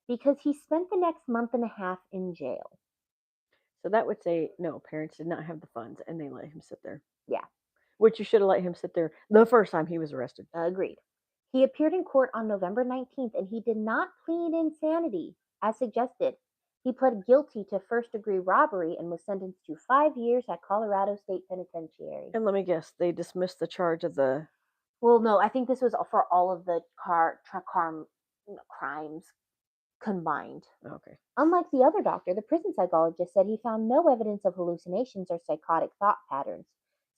because he spent the next month and a half in jail. So that would say no, parents did not have the funds and they let him sit there. Yeah, Which you should have let him sit there the first time he was arrested. agreed. He appeared in court on November 19th and he did not plead insanity, as suggested. He pled guilty to first degree robbery and was sentenced to 5 years at Colorado State Penitentiary. And let me guess, they dismissed the charge of the. Well, no, I think this was for all of the crimes combined. Okay. Unlike the other doctor, the prison psychologist said he found no evidence of hallucinations or psychotic thought patterns,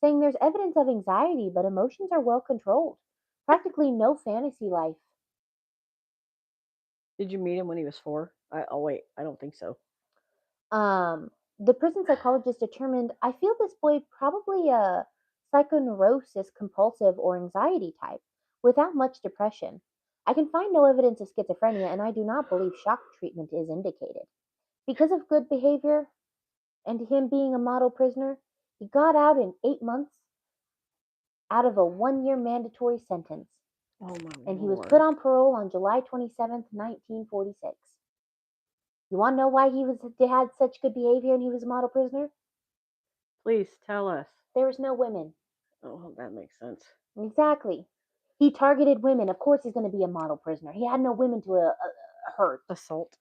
saying there's evidence of anxiety, but emotions are well controlled. Practically no fantasy life. Did you meet him when he was 4? Oh wait, I don't think so. The prison psychologist determined I feel this boy probably a psychoneurosis compulsive or anxiety type without much depression. I can find no evidence of schizophrenia and I do not believe shock treatment is indicated. Because of good behavior and him being a model prisoner, he got out in 8 months out of a 1 year mandatory sentence, Oh my and he was lord. put on parole on July 27th, 1946. You want to know why had such good behavior and he was a model prisoner? Please tell us. There was no women. Oh, that makes sense. Exactly. He targeted women. Of course, he's going to be a model prisoner. He had no women to hurt. Assault.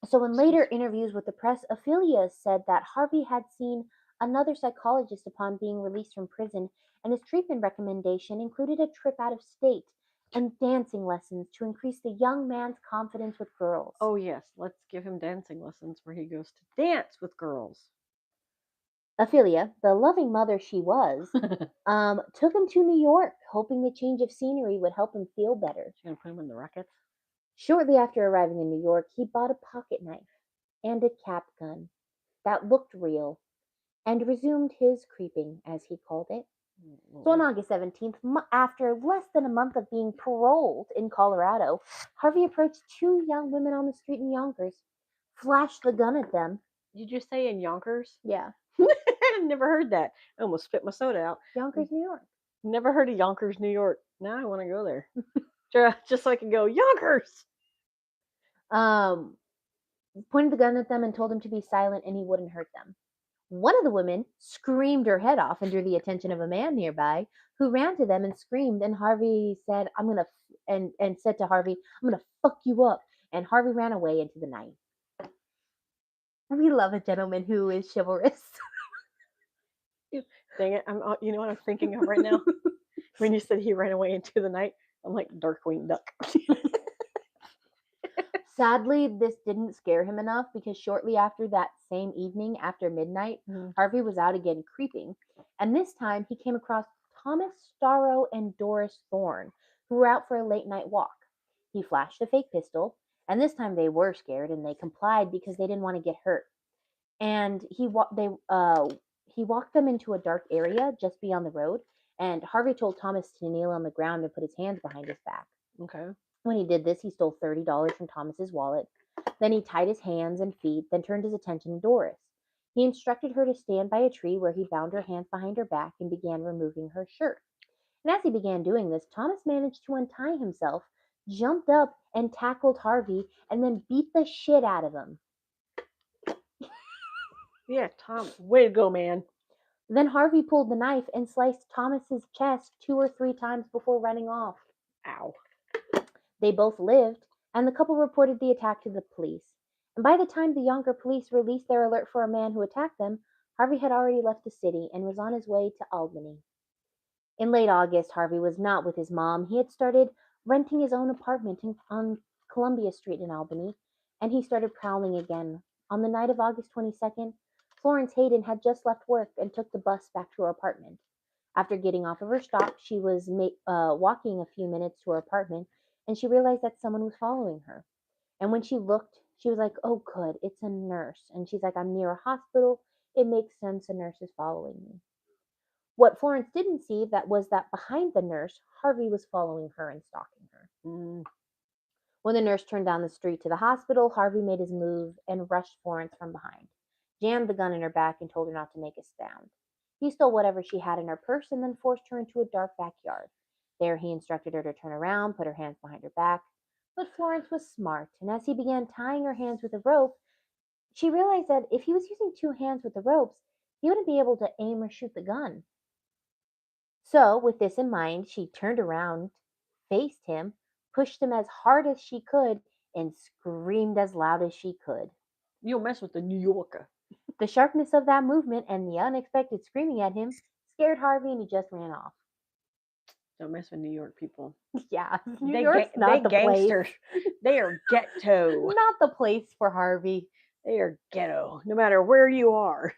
So, in later interviews with the press, Ophelia said that Harvey had seen another psychologist upon being released from prison, and his treatment recommendation included a trip out of state and dancing lessons to increase the young man's confidence with girls. Oh yes, let's give him dancing lessons where he goes to dance with girls. Ophelia, the loving mother she was, took him to New York, hoping the change of scenery would help him feel better. She's gonna put him in the Rockets. Shortly after arriving in New York, he bought a pocket knife and a cap gun that looked real and resumed his creeping, as he called it. So on August 17th, after less than a month of being paroled in Colorado, Harvey approached two young women on the street in Yonkers, flashed the gun at them. Did you say in Yonkers? Yeah, I never heard that. I almost spit my soda out. Yonkers, New York. Never heard of Yonkers, New York. Now I want to go there. Just so I can go, Yonkers! Pointed the gun at them and told him to be silent and he wouldn't hurt them. One of the women screamed her head off and drew the attention of a man nearby who ran to them and screamed. And Harvey said, "I'm gonna," and said to Harvey, "I'm gonna fuck you up." And Harvey ran away into the night. We love a gentleman who is chivalrous. Dang it! You know what I'm thinking of right now? When you said he ran away into the night, I'm like Darkwing Duck. Sadly, this didn't scare him enough because shortly after that same evening, after midnight, Harvey was out again creeping. And this time he came across Thomas Starrow and Doris Thorne, who were out for a late night walk. He flashed a fake pistol, and this time they were scared and they complied because they didn't want to get hurt. And he walked them into a dark area just beyond the road, and Harvey told Thomas to kneel on the ground and put his hands behind his back. Okay. When he did this, he stole $30 from Thomas's wallet. Then he tied his hands and feet, then turned his attention to Doris. He instructed her to stand by a tree where he bound her hands behind her back and began removing her shirt. And as he began doing this, Thomas managed to untie himself, jumped up and tackled Harvey, and then beat the shit out of him. Yeah, Tom, way to go, man. Then Harvey pulled the knife and sliced Thomas's chest 2 or 3 times before running off. Ow. They both lived, and the couple reported the attack to the police. And by the time the Yonker police released their alert for a man who attacked them, Harvey had already left the city and was on his way to Albany. In late August, Harvey was not with his mom. He had started renting his own apartment on Columbia Street in Albany, and he started prowling again. On the night of August 22nd, Florence Hayden had just left work and took the bus back to her apartment. After getting off of her stop, she was walking a few minutes to her apartment, and she realized that someone was following her. And when she looked, she was like, "Oh, good, it's a nurse." And she's like, "I'm near a hospital. It makes sense a nurse is following me." What Florence didn't see that was that behind the nurse, Harvey was following her and stalking her. When the nurse turned down the street to the hospital, Harvey made his move and rushed Florence from behind, jammed the gun in her back, and told her not to make a sound. He stole whatever she had in her purse and then forced her into a dark backyard. There he instructed her to turn around, put her hands behind her back. But Florence was smart, and as he began tying her hands with a rope, she realized that if he was using two hands with the ropes, he wouldn't be able to aim or shoot the gun. So, with this in mind, she turned around, faced him, pushed him as hard as she could, and screamed as loud as she could. You don't mess with the New Yorker. The sharpness of that movement and the unexpected screaming at him scared Harvey and he just ran off. Don't mess with New York people. Yeah, New York's not the gangsters. place. They are ghetto. Not the place for Harvey. They are ghetto, no matter where you are.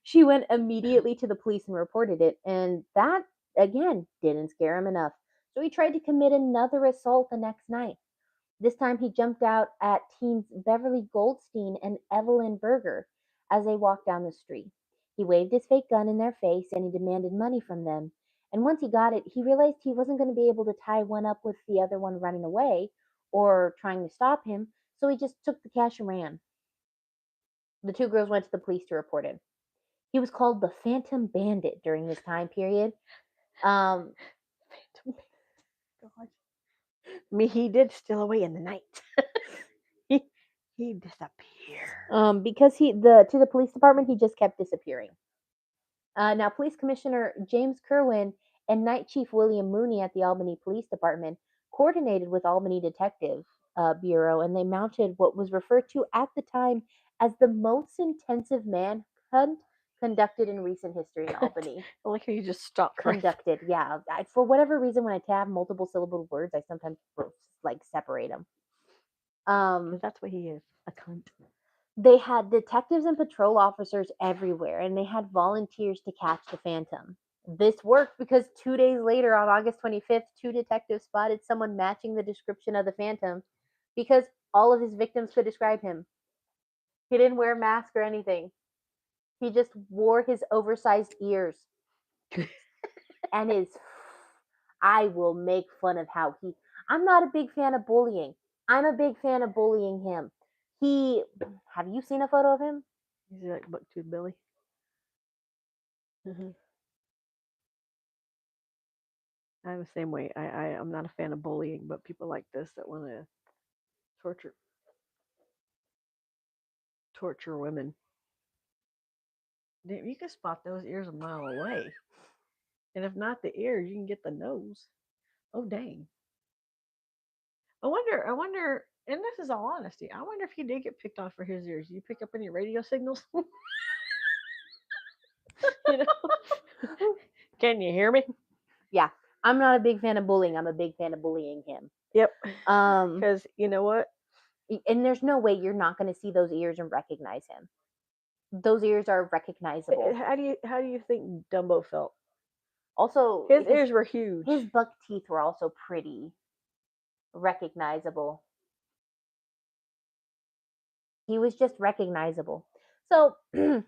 She went immediately to the police and reported it, and that, again, didn't scare him enough. So he tried to commit another assault the next night. This time he jumped out at teens Beverly Goldstein and Evelyn Berger as they walked down the street. He waved his fake gun in their face and he demanded money from them. And once he got it, he realized he wasn't going to be able to tie one up with the other one running away or trying to stop him, so he just took the cash and ran. The two girls went to the police to report it. He was called the Phantom Bandit during this time period. Phantom Bandit. God. He did steal away in the night. he disappeared. Because to the police department, he just kept disappearing. Now, Police Commissioner James Kerwin and Night Chief William Mooney at the Albany Police Department coordinated with Albany Detective Bureau, and they mounted what was referred to at the time as the most intensive manhunt conducted in recent history in Albany. I like how you just stopped. Conducted, yeah. For whatever reason, when I tab multiple syllable words, I sometimes separate them. That's what he is, a cunt. They had detectives and patrol officers everywhere, and they had volunteers to catch the Phantom. This worked because 2 days later, on August 25th, two detectives spotted someone matching the description of the Phantom because all of his victims could describe him. He didn't wear a mask or anything. He just wore his oversized ears. And I will make fun of how I'm not a big fan of bullying. I'm a big fan of bullying him. Have you seen a photo of him? Is he like Bucktooth Billy? Mm-hmm. I'm the same way. I'm not a fan of bullying, but people like this that want to torture women. Damn, you can spot those ears a mile away. And if not the ears, you can get the nose. Oh, dang. I wonder, and this is all honesty, I wonder if he did get picked on for his ears. Do you pick up any radio signals? You know? Can you hear me? Yeah. I'm not a big fan of bullying. I'm a big fan of bullying him. Yep. Because you know what? And there's no way you're not going to see those ears and recognize him. Those ears are recognizable. How do you think Dumbo felt? Also, his ears were huge. His buck teeth were also pretty recognizable. He was just recognizable. So, on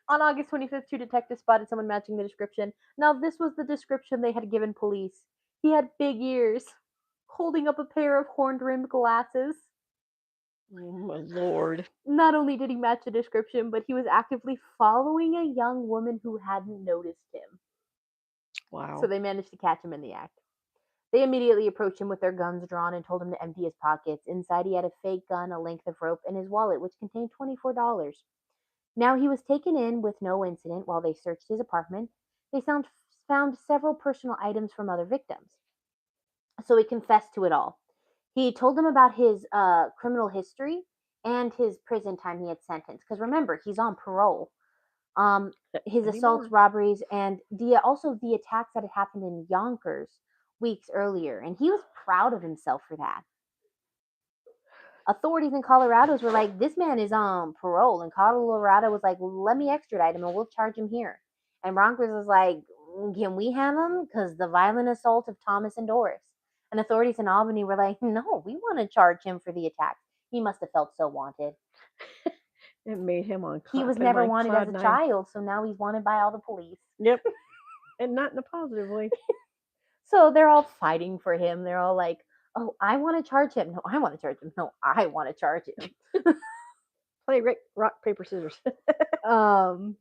August 25th, two detectives spotted someone matching the description. Now, this was the description they had given police. He had big ears, holding up a pair of horn-rimmed glasses. Oh, my Lord. Not only did he match the description, but he was actively following a young woman who hadn't noticed him. Wow. So they managed to catch him in the act. They immediately approached him with their guns drawn and told him to empty his pockets. Inside, he had a fake gun, a length of rope, and his wallet, which contained $24. Now, he was taken in with no incident while they searched his apartment. They found several personal items from other victims. So he confessed to it all. He told them about his criminal history and his prison time he had sentenced. Because remember, he's on parole. His assaults, robberies, and also the attacks that had happened in Yonkers weeks earlier. And he was proud of himself for that. Authorities in Colorado were like, this man is on parole. And Colorado was like, well, let me extradite him and we'll charge him here. And Yonkers was like, can we have him? Because the violent assault of Thomas and Doris. And authorities in Albany were like, no, we want to charge him for the attack. He must have felt so wanted. It made him on. He was never wanted as a child, so now he's wanted by all the police. Yep. And not in a positive way. So they're all fighting for him. They're all like, Oh, I want to charge him. No, I want to charge him. No, I want to charge him. Play rock, paper, scissors. Um,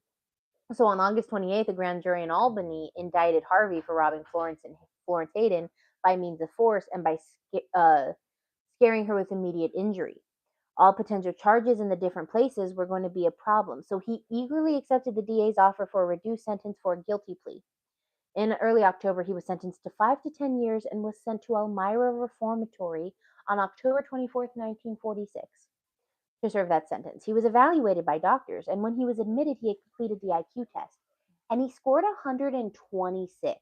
so on August 28th, a grand jury in Albany indicted Harvey for robbing Florence Hayden by means of force and by scaring her with immediate injury. All potential charges in the different places were going to be a problem, so he eagerly accepted the DA's offer for a reduced sentence for a guilty plea. In early October, he was sentenced to 5 to 10 years and was sent to Elmira Reformatory on October 24th, 1946, to serve that sentence. He was evaluated by doctors, and when he was admitted, he had completed the IQ test, and he scored 126.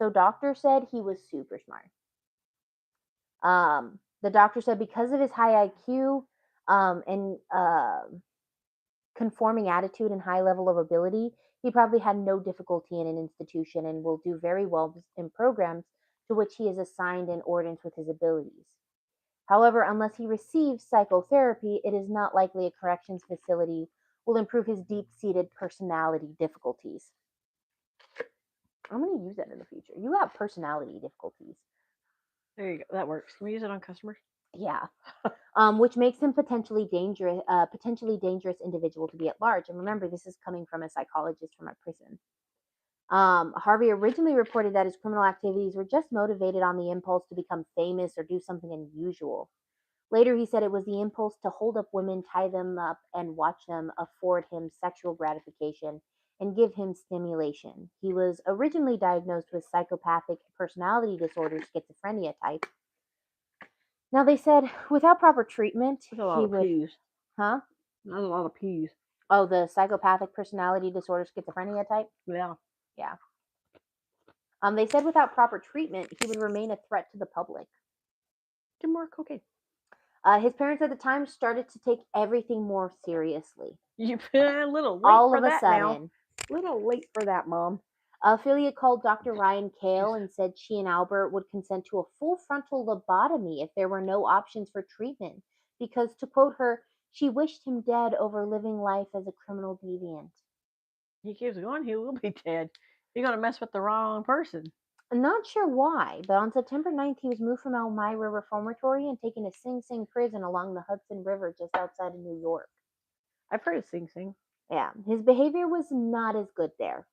So doctors said he was super smart. The doctor said because of his high IQ and conforming attitude and high level of ability, he probably had no difficulty in an institution and will do very well in programs to which he is assigned in accordance with his abilities. However, unless he receives psychotherapy, it is not likely a corrections facility will improve his deep seated personality difficulties. I'm going to use that in the future. You have personality difficulties. There you go. That works. Can we use it on customers? Yeah. Which makes him potentially dangerous individual to be at large. And remember, this is coming from a psychologist from a prison. Harvey originally reported that his criminal activities were just motivated on the impulse to become famous or do something unusual. Later, he said it was the impulse to hold up women, tie them up, and watch them afford him sexual gratification and give him stimulation. He was originally diagnosed with psychopathic personality disorder, schizophrenia type. Now, they said without proper treatment, That's a lot he of would. peas. Huh? That's a lot of peas. Oh, the psychopathic personality disorder, schizophrenia type? Yeah. Yeah. They said without proper treatment, he would remain a threat to the public. Get more cocaine. His parents at the time started to take everything more seriously. You a little late All for of a that now. sudden, Little late for that, Mom. Ophelia called Dr. Ryan Kale and said she and Albert would consent to a full frontal lobotomy if there were no options for treatment, because, to quote her, she wished him dead over living life as a criminal deviant. He keeps going, he will be dead. You're gonna mess with the wrong person. I'm not sure why, but on September 9th, he was moved from Elmira Reformatory and taken to Sing Sing prison along the Hudson River just outside of New York. I've heard of Sing Sing. Yeah, his behavior was not as good there.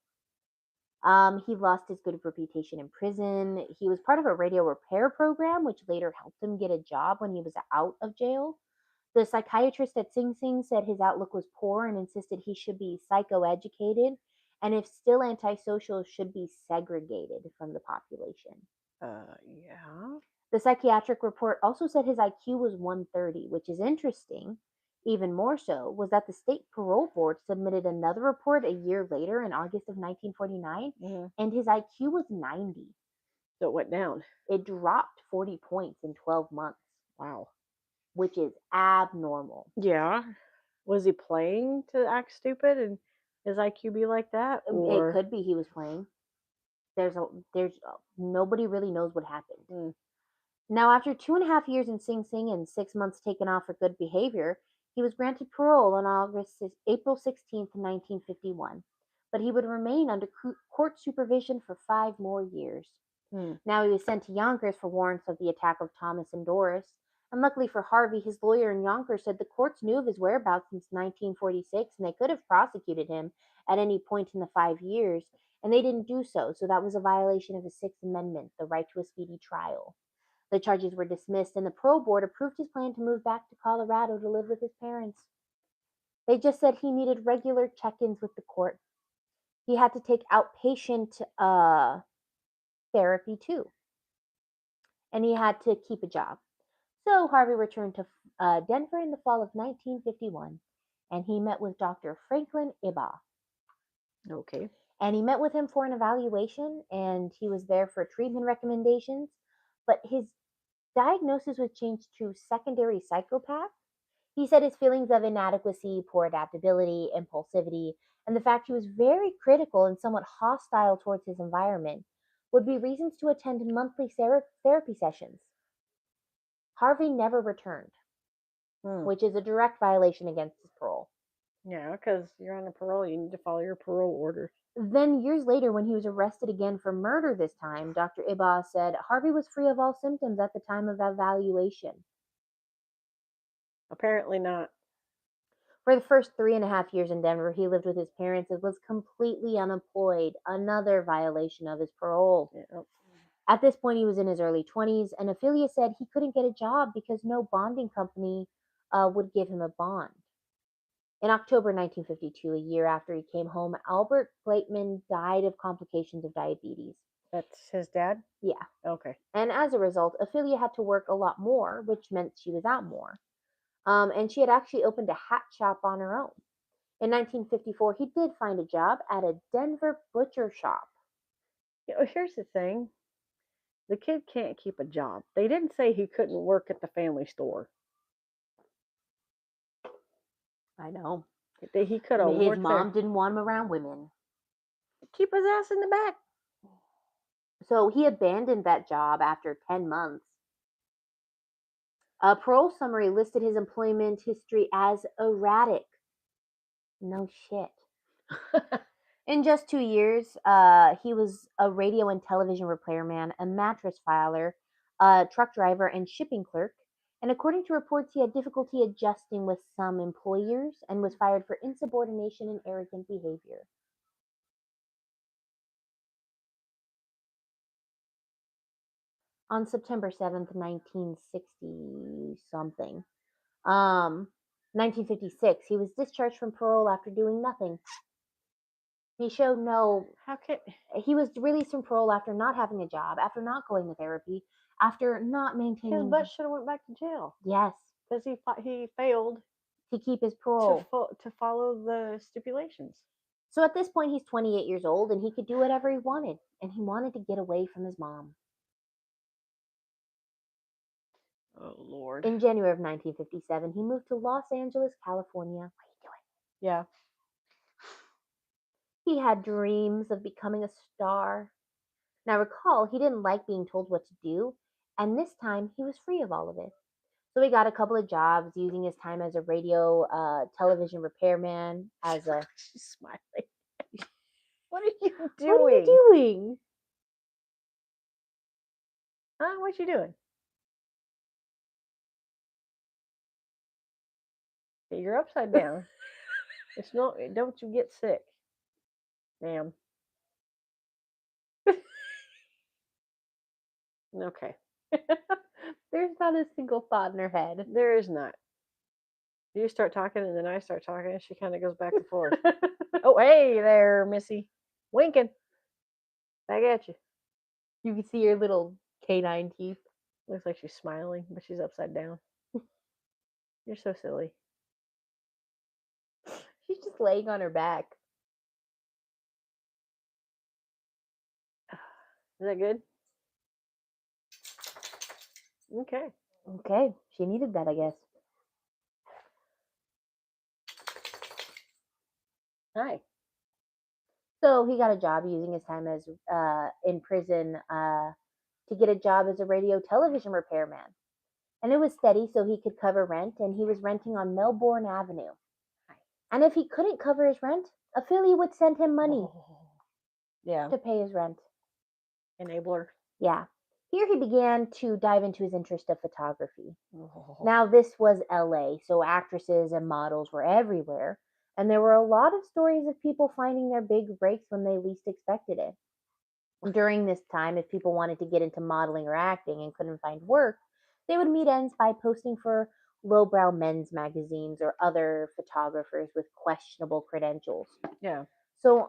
He lost his good reputation in prison. He was part of a radio repair program, which later helped him get a job when he was out of jail. The psychiatrist at Sing Sing said his outlook was poor and insisted he should be psychoeducated, and if still antisocial, should be segregated from the population. Yeah. The psychiatric report also said his IQ was 130, which is interesting. Even more so was that the state parole board submitted another report a year later in August of 1949, and his IQ was 90. So it went down. It dropped 40 points in 12 months. Wow. Which is abnormal. Yeah. Was he playing to act stupid and his IQ be like that? Or It could be he was playing. There's nobody really knows what happened. Now, after 2.5 years in Sing Sing and 6 months taken off for good behavior, he was granted parole on April 16th, 1951. But he would remain under court supervision for 5 more years. Now he was sent to Yonkers for warrants of the attack of Thomas and Doris. And luckily for Harvey, his lawyer in Yonkers said the courts knew of his whereabouts since 1946 and they could have prosecuted him at any point in the 5 years, and they didn't do so, so that was a violation of the Sixth Amendment, the right to a speedy trial. The charges were dismissed, and the parole board approved his plan to move back to Colorado to live with his parents. They just said he needed regular check ins with the court. He had to take outpatient therapy too, and he had to keep a job. So Harvey returned to Denver in the fall of 1951, and he met with Dr. Franklin Iba. Okay. And he met with him for an evaluation, and he was there for treatment recommendations, but his diagnosis was changed to secondary psychopath. He said his feelings of inadequacy, poor adaptability, impulsivity, and the fact he was very critical and somewhat hostile towards his environment would be reasons to attend monthly therapy sessions. Harvey never returned, which is a direct violation against his parole. Yeah, because you're on a parole, you need to follow your parole orders. Then, years later, when he was arrested again for murder this time, Dr. Ibah said Harvey was free of all symptoms at the time of evaluation. Apparently not. For the first 3.5 years in Denver, he lived with his parents and was completely unemployed, another violation of his parole. Yeah. At this point, he was in his early 20s, and Ophelia said he couldn't get a job because no bonding company would give him a bond. In October 1952, a year after he came home, Albert Blakeman died of complications of diabetes. That's his dad? Yeah. Okay. And as a result, Ophelia had to work a lot more, which meant she was out more. And she had actually opened a hat shop on her own. In 1954, he did find a job at a Denver butcher shop. Here's the thing. The kid can't keep a job. They didn't say he couldn't work at the family store. I know. He could have His worked mom there. didn't want him around women. Keep his ass in the back. So he abandoned that job after 10 months. A parole summary listed his employment history as erratic. No shit. In just 2 years, he was a radio and television repairman, a mattress filer, a truck driver, and shipping clerk. And according to reports, he had difficulty adjusting with some employers and was fired for insubordination and arrogant behavior. On September 7th, 1960 something, 1956, he was discharged from parole after doing nothing. He showed no. How can He was released from parole after not having a job, after not going to therapy, after not his maintaining. butt should have went back to jail Yes, because he failed to keep his to parole. to follow the stipulations. So at this point, he's 28 years old and he could do whatever he wanted. And he wanted to get away from his mom. Oh Lord. In January of 1957, he moved to Los Angeles, California. Yeah. He had dreams of becoming a star. Now recall, he didn't like being told what to do, and this time he was free of all of it. So he got a couple of jobs using his time as a radio, television repairman, as a. She's smiling. What are you doing? What are you doing? Huh? What you doing? You're upside down. It's not. Don't you get sick, ma'am? Okay. There's not a single thought in her head. There is not. You start talking and then I start talking and she kind of goes back and forth. Oh, hey there, Missy. Winking. Back at you. You can see your little canine teeth. Looks like she's smiling, but she's upside down. You're so silly. She's just laying on her back. Is that good? Okay. Okay, she needed that, I guess. Hi. So he got a job using his time as in prison to get a job as a radio television repairman. And it was steady so he could cover rent, and he was renting on Melbourne Avenue. And if he couldn't cover his rent, Ophelia would send him money Yeah. to pay his rent. Enabler. Yeah. Here he began to dive into his interest of photography. Oh. Now, this was LA, so actresses and models were everywhere, and there were a lot of stories of people finding their big breaks when they least expected it. During this time, if people wanted to get into modeling or acting and couldn't find work, they would meet ends by posting for lowbrow men's magazines or other photographers with questionable credentials. Yeah. So,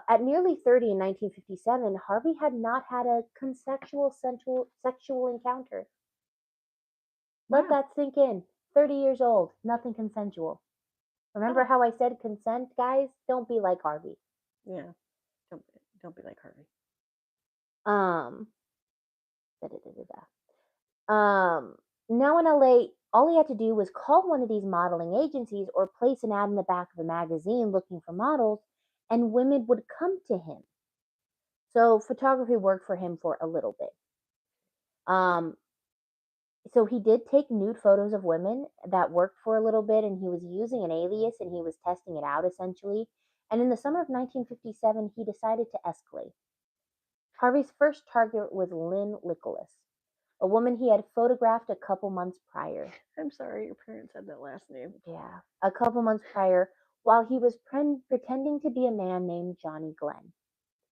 at nearly 30 in 1957, Harvey had not had a consensual sexual encounter. Let Wow. that sink in. 30 years old, nothing consensual. Remember Oh. how I said consent, guys? Don't be like Harvey. Yeah. Don't be like Harvey. Um, now in LA, all he had to do was call one of these modeling agencies or place an ad in the back of a magazine looking for models, and women would come to him. So photography worked for him for a little bit. Um, So he did take nude photos of women that worked for a little bit, and he was using an alias and he was testing it out essentially. And in the summer of 1957, he decided to escalate. Harvey's first target was Lynn Nicholas, a woman he had photographed a couple months prior. I'm sorry, your parents had that last name. Yeah, a couple months prior, while he was pretending to be a man named Johnny Glenn,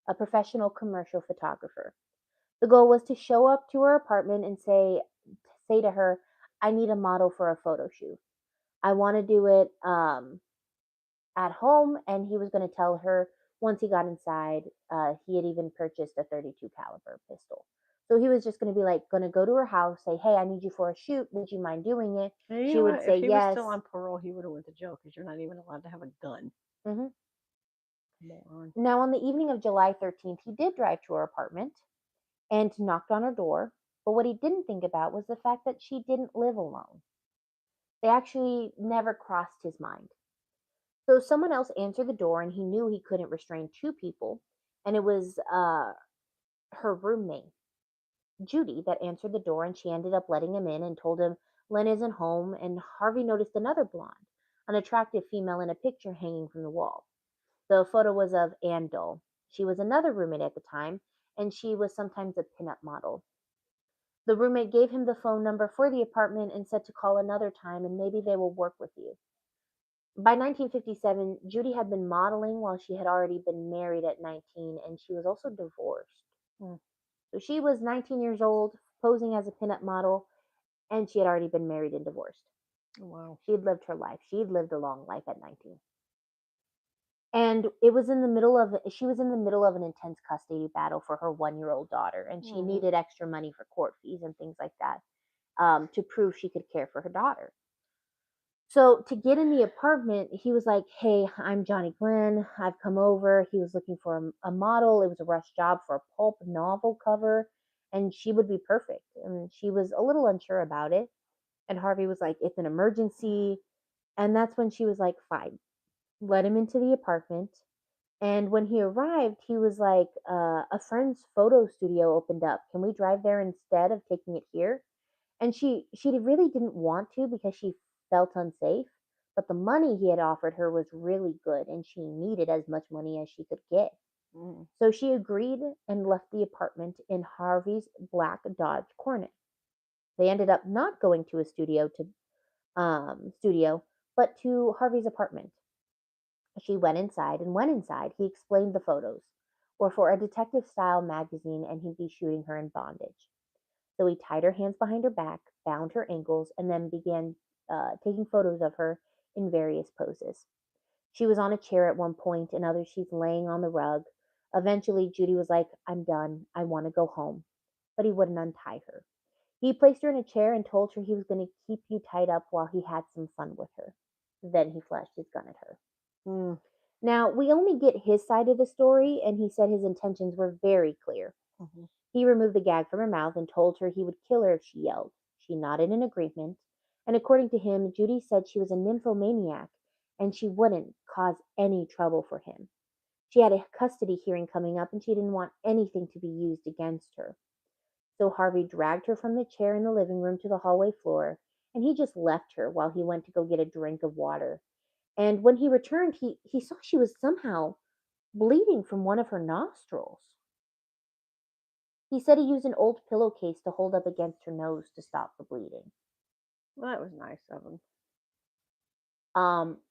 a professional commercial photographer. The goal was to show up to her apartment and say to her, "I need a model for a photo shoot. I want to do it at home." And he was going to tell her once he got inside, he had even purchased a 32 caliber pistol. So he was just going to be like, going to go to her house, say, "Hey, I need you for a shoot. Would you mind doing it?" And you She know would what? If say he was yes. still on parole, he would have went to jail because you're not even allowed to have a gun. hmm Moron. Now, on the evening of July 13th, he did drive to her apartment and knocked on her door. But what he didn't think about was the fact that she didn't live alone. They actually never crossed his mind. So someone else answered the door, and he knew he couldn't restrain two people, and it was her roommate, Judy, that answered the door, and she ended up letting him in and told him Len isn't home. And Harvey noticed another blonde, an attractive female in a picture hanging from the wall. The photo was of Ann Dole. She was another roommate at the time, and she was sometimes a pinup model. The roommate gave him the phone number for the apartment and said to call another time and maybe they will work with you. By 1957, Judy had been modeling while she had already been married at 19, and she was also divorced. Hmm. So she was 19 years old, posing as a pinup model, and she had already been married and divorced. Wow. She had lived her life. She had lived a long life at 19. And it was in the middle of she was in the middle of an intense custody battle for her 1-year-old daughter, and she Mm-hmm. needed extra money for court fees and things like that, to prove she could care for her daughter. So to get in the apartment, he was like, "Hey, I'm Johnny Glenn. I've come over." He was looking for a model. It was a rush job for a pulp novel cover, and she would be perfect. And she was a little unsure about it. And Harvey was like, "It's an emergency." And that's when she was like, "Fine." Let him into the apartment. And when he arrived, he was like, "A friend's photo studio opened up. Can we drive there instead of taking it here?" And she really didn't want to because she felt unsafe, but the money he had offered her was really good and she needed as much money as she could get. Mm. So she agreed and left the apartment in Harvey's black Dodge Coronet. They ended up not going to a studio, but to Harvey's apartment. She went inside, and when inside, he explained the photos were for a detective style magazine and he'd be shooting her in bondage. So he tied her hands behind her back, bound her ankles, and then began taking photos of her in various poses. She was on a chair at one point, and others she's laying on the rug. Eventually, Judy was like, "I'm done. I want to go home." But he wouldn't untie her. He placed her in a chair and told her he was going to keep you tied up while he had some fun with her. Then he flashed his gun at her. Mm. Now, we only get his side of the story, and he said his intentions were very clear. Mm-hmm. He removed the gag from her mouth and told her he would kill her if she yelled. She nodded in agreement, and according to him, Judy said she was a nymphomaniac and she wouldn't cause any trouble for him. She had a custody hearing coming up and she didn't want anything to be used against her. So Harvey dragged her from the chair in the living room to the hallway floor, and he just left her while he went to go get a drink of water. And when he returned, he saw she was somehow bleeding from one of her nostrils. He said he used an old pillowcase to hold up against her nose to stop the bleeding. Well, that was nice of him,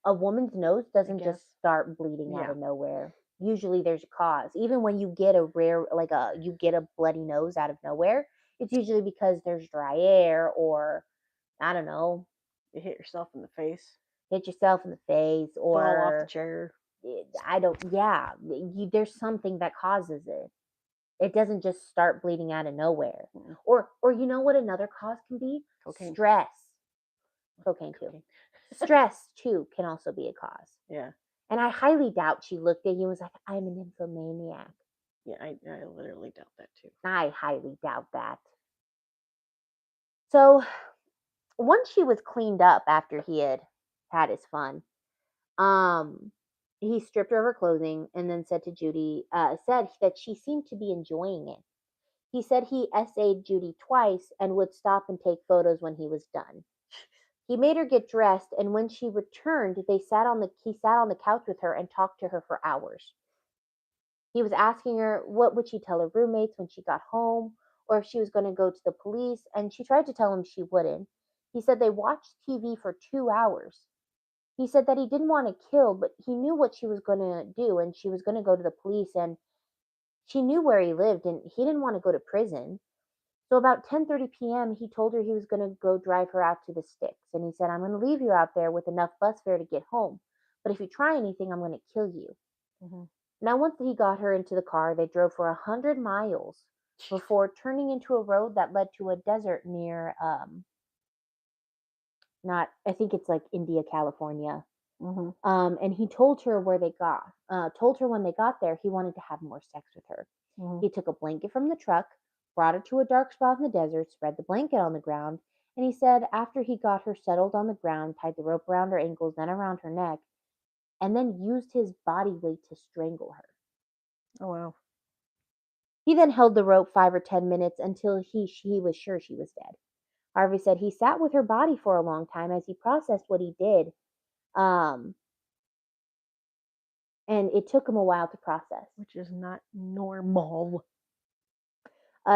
A woman's nose I doesn't guess. just start bleeding out Yeah. of nowhere. Usually there's a cause. Even when you get a rare, like you get a bloody nose out of nowhere, it's usually because there's dry air or, I don't know, You hit yourself in the face, hit yourself in the face fall off the or chair. I don't, yeah, there's something that causes it. It doesn't just start bleeding out of nowhere. Mm. Or you know what another cause can be? Cocaine. Stress. Cocaine too. Cocaine. Stress too can also be a cause. Yeah. And I highly doubt she looked at you and was like, "I'm a nymphomaniac." Yeah, I literally doubt that too. I highly doubt that. So once she was cleaned up after he had had his fun, um, he stripped her of her clothing and then said to Judy, said that she seemed to be enjoying it. He said he essayed Judy twice and would stop and take photos when he was done. He made her get dressed, and when she returned, he sat on the couch with her and talked to her for hours. He was asking her what would she tell her roommates when she got home, or if she was going to go to the police, and she tried to tell him she wouldn't. He said they watched TV for 2 hours. He said that he didn't want to kill, but he knew what she was going to do, and she was going to go to the police, and she knew where he lived, and he didn't want to go to prison. So about 10:30 p.m., he told her he was going to go drive her out to the sticks, and he said, "I'm going to leave you out there with enough bus fare to get home, but if you try anything, I'm going to kill you." Mm-hmm. Now, once he got her into the car, they drove for 100 miles before turning into a road that led to a desert near, not, I think it's like India, California. Mm-hmm. And he told her told her when they got there, he wanted to have more sex with her. Mm-hmm. He took a blanket from the truck, brought her to a dark spot in the desert, spread the blanket on the ground, and he said after he got her settled on the ground, tied the rope around her ankles, then around her neck, and then used his body weight to strangle her. Oh wow. He then held the rope 5 or 10 minutes until he was sure she was dead. Harvey said he sat with her body for a long time as he processed what he did, um, and it took him a while to process. Which is not normal.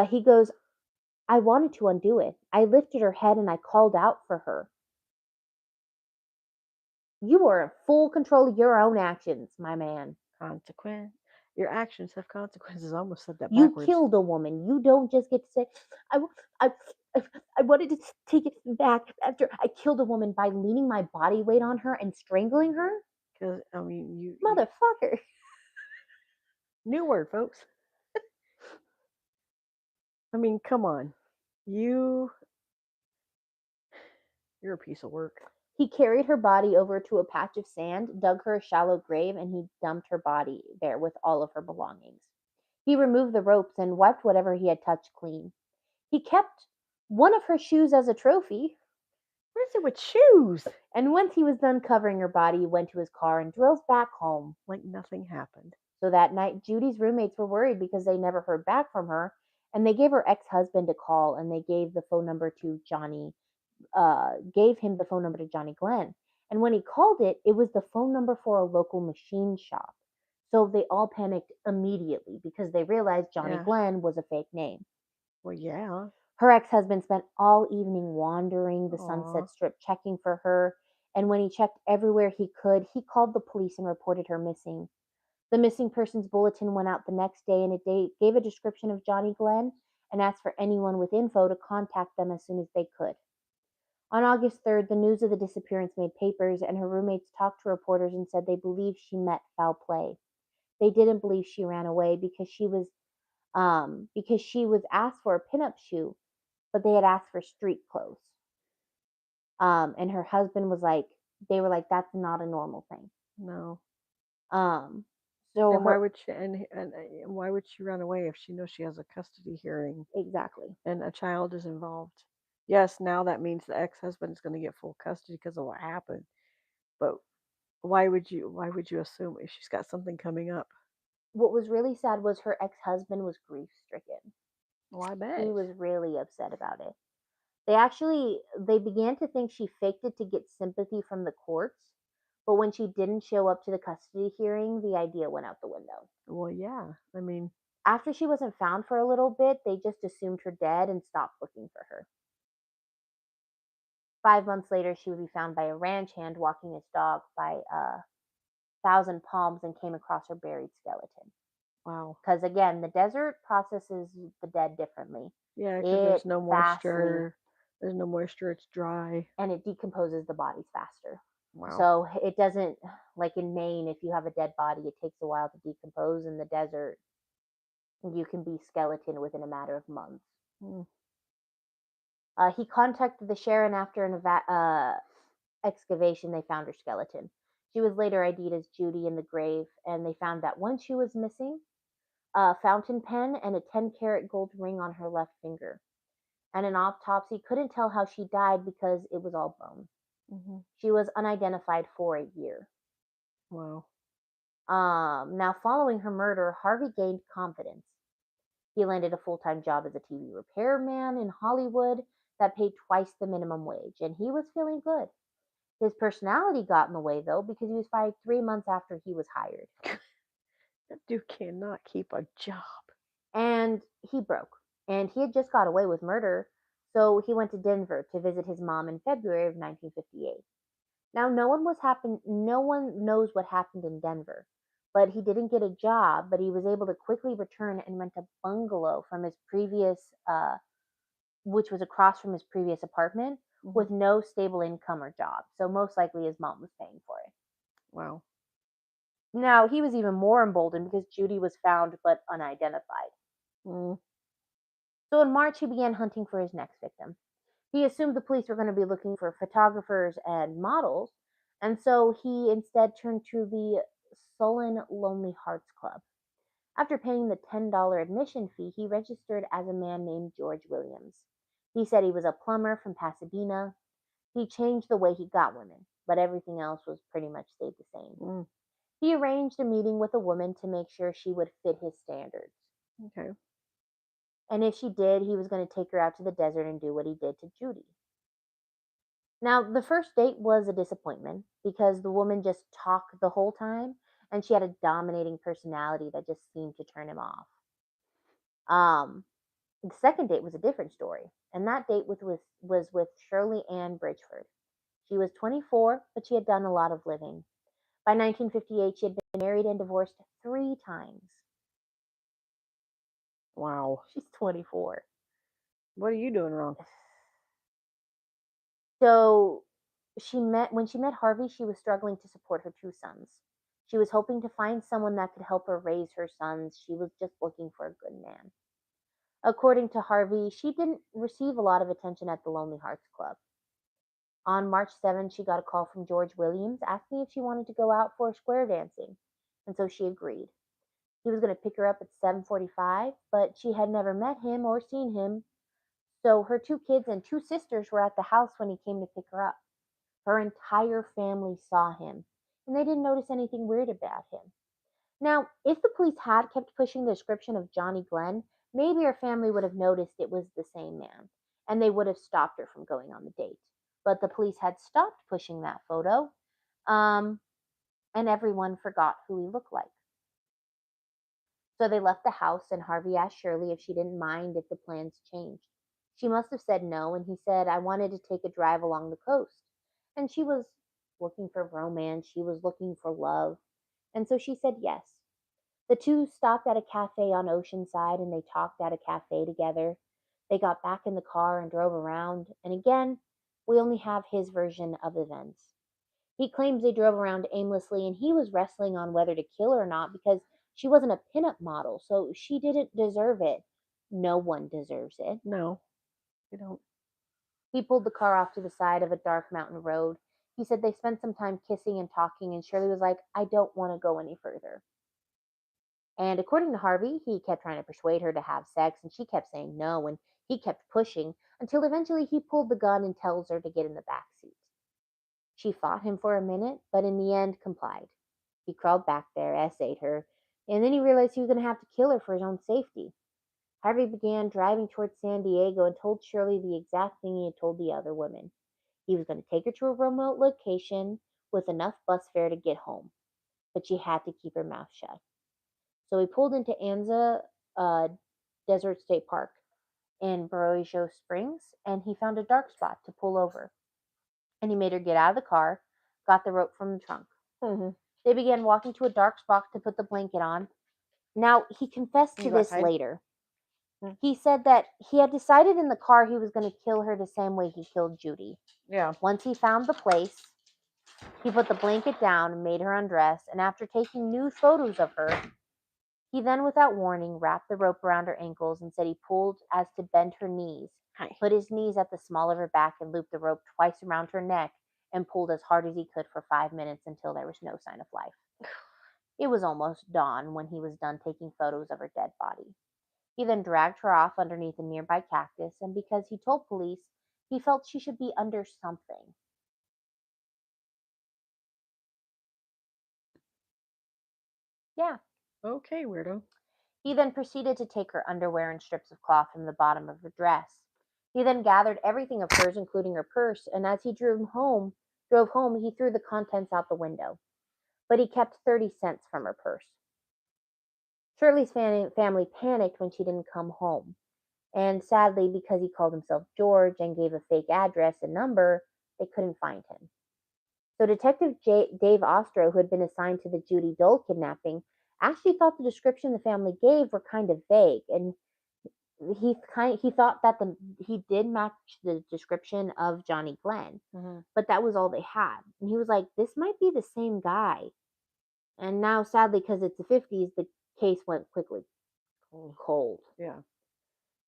He goes, "I wanted to undo it. I lifted her head and I called out for her. You are in full control of your own actions, my man. Consequence. Your actions have consequences. I almost said that You backwards. killed a woman. You don't just get to say, I, I wanted to take it back after I killed a woman by leaning my body weight on her and strangling her. Because I mean, you Motherfucker." new word, folks. I mean, come on, you're a piece of work. He carried her body over to a patch of sand, dug her a shallow grave, and he dumped her body there with all of her belongings. He removed the ropes and wiped whatever he had touched clean. He kept one of her shoes as a trophy, What is it with shoes? and once he was done covering her body, he went to his car and drove back home. Like nothing happened. So that night, Judy's roommates were worried because they never heard back from her, and they gave her ex-husband a call, and they gave the phone number to Johnny, gave him the phone number to Johnny Glenn. And when he called it, it was the phone number for a local machine shop. So they all panicked immediately because they realized Johnny Yeah. Glenn was a fake name. Well, yeah. Her ex-husband spent all evening wandering the Aw. Sunset Strip checking for her, and when he checked everywhere he could, he called the police and reported her missing. The missing persons bulletin went out the next day, and it gave a description of Johnny Glenn and asked for anyone with info to contact them as soon as they could. On August 3rd, the news of the disappearance made papers, and her roommates talked to reporters and said they believed she met foul play. They didn't believe she ran away because she was asked for a pinup shoe, but they had asked for street clothes. And her husband was like, they were like, that's not a normal thing. No. Um, so And why her would she? And why would she run away if she knows she has a custody hearing exactly. and a child is involved? Yes, now that means the ex-husband is going to get full custody because of what happened. But why would you? Why would you assume if she's got something coming up? What was really sad was her ex-husband was grief stricken. Well, I bet. He was really upset about it. They began to think she faked it to get sympathy from the courts, but when she didn't show up to the custody hearing, the idea went out the window. Well, yeah. I mean, After she wasn't found for a little bit, they just assumed her dead and stopped looking for her. 5 months later, she would be found by a ranch hand walking his dog by Thousand Palms and came across her buried skeleton. wow. Because again, the desert processes the dead differently. Yeah, because It there's no fastly moisture. There's no moisture. It's dry. and it decomposes the bodies faster. Wow. So it doesn't, like in Maine, if you have a dead body, it takes a while to decompose. In the desert, you can be skeleton within a matter of months. Mm. He contacted the sheriff, and after an excavation, they found her skeleton. She was later ID'd as Judy in the grave, and they found that one shoe was missing, a fountain pen, and a 10-karat gold ring on her left finger. And an autopsy couldn't tell how she died because it was all bone. Mm-hmm. She was unidentified for a year. Wow. Now, following her murder, Harvey gained confidence. He landed a full time job as a TV repairman in Hollywood that paid twice the minimum wage, and he was feeling good. His personality got in the way, though, because he was fired 3 months after he was hired. That dude cannot keep a job. And he broke. And he had just got away with murder, so he went to Denver to visit his mom in February of 1958. Now, no one knows what happened in Denver, but he didn't get a job, but he was able to quickly return and rent a bungalow from his which was across from his previous apartment, with no stable income or job. So most likely his mom was paying for it. Wow. Now, he was even more emboldened because Judy was found but unidentified. Mm. So in March, he began hunting for his next victim. He assumed the police were going to be looking for photographers and models, and so he instead turned to the Sullen Lonely Hearts Club. After paying the $10 admission fee, he registered as a man named George Williams. He said he was a plumber from Pasadena. He changed the way he got women, but everything else was pretty much stayed the same. Mm. He arranged a meeting with a woman to make sure she would fit his standards. Okay. And if she did, he was going to take her out to the desert and do what he did to Judy. Now, the first date was a disappointment because the woman just talked the whole time and she had a dominating personality that just seemed to turn him off. The second date was a different story, and that date was with Shirley Ann Bridgeford. She was 24, but she had done a lot of living. By 1958, she had been married and divorced 3 times. Wow. She's 24. What are you doing wrong? So when she met Harvey, she was struggling to support her 2 sons. She was hoping to find someone that could help her raise her sons. She was just looking for a good man. According to Harvey, she didn't receive a lot of attention at the Lonely Hearts Club. On March 7th, she got a call from George Williams asking if she wanted to go out for square dancing, and so she agreed. He was going to pick her up at 7:45, but she had never met him or seen him, so her 2 kids and 2 sisters were at the house when he came to pick her up. Her entire family saw him, and they didn't notice anything weird about him. Now, if the police had kept pushing the description of Johnny Glenn, maybe her family would have noticed it was the same man, and they would have stopped her from going on the date. But the police had stopped pushing that photo, and everyone forgot who he looked like. So they left the house, and Harvey asked Shirley if she didn't mind if the plans changed. She must have said no, and he said, I wanted to take a drive along the coast. And she was looking for romance, she was looking for love, and so she said yes. The two stopped at a cafe on Oceanside and they talked at a cafe together. They got back in the car and drove around, and again, we only have his version of events. He claims they drove around aimlessly and he was wrestling on whether to kill her or not because she wasn't a pinup model, so she didn't deserve it. No one deserves it. No, you don't. He pulled the car off to the side of a dark mountain road. He said they spent some time kissing and talking, and Shirley was like, I don't want to go any further. And according to Harvey, he kept trying to persuade her to have sex, and she kept saying no, and he kept pushing until eventually he pulled the gun and tells her to get in the back seat. She fought him for a minute, but in the end complied. He crawled back there, essayed her, and then he realized he was going to have to kill her for his own safety. Harvey began driving towards San Diego and told Shirley the exact thing he had told the other women. He was going to take her to a remote location with enough bus fare to get home, but she had to keep her mouth shut. So he pulled into Anza Desert State Park in Barroso Springs, and he found a dark spot to pull over. And he made her get out of the car, got the rope from the trunk. Mm-hmm. They began walking to a dark spot to put the blanket on. Now, he confessed to this later. Mm. He said that he had decided in the car he was going to kill her the same way he killed Judy. Yeah. Once he found the place, he put the blanket down and made her undress, and after taking nude photos of her, he then, without warning, wrapped the rope around her ankles and said he pulled as to bend her knees, put his knees at the small of her back and looped the rope twice around her neck and pulled as hard as he could for 5 minutes until there was no sign of life. It was almost dawn when he was done taking photos of her dead body. He then dragged her off underneath a nearby cactus, and because he told police he felt she should be under something. Yeah. Okay, weirdo. He then proceeded to take her underwear and strips of cloth from the bottom of her dress. He then gathered everything of hers, including her purse, and as he drove home, he threw the contents out the window. But he kept 30 cents from her purse. Shirley's family panicked when she didn't come home. And sadly, because he called himself George and gave a fake address and number, they couldn't find him. So Detective Dave Ostro, who had been assigned to the Judy Dole kidnapping, actually thought the description the family gave were kind of vague, and he thought that he did match the description of Johnny Glenn, but that was all they had. And he was like, "This might be the same guy." And now, sadly, because it's the 50s, the case went quickly cold. Yeah.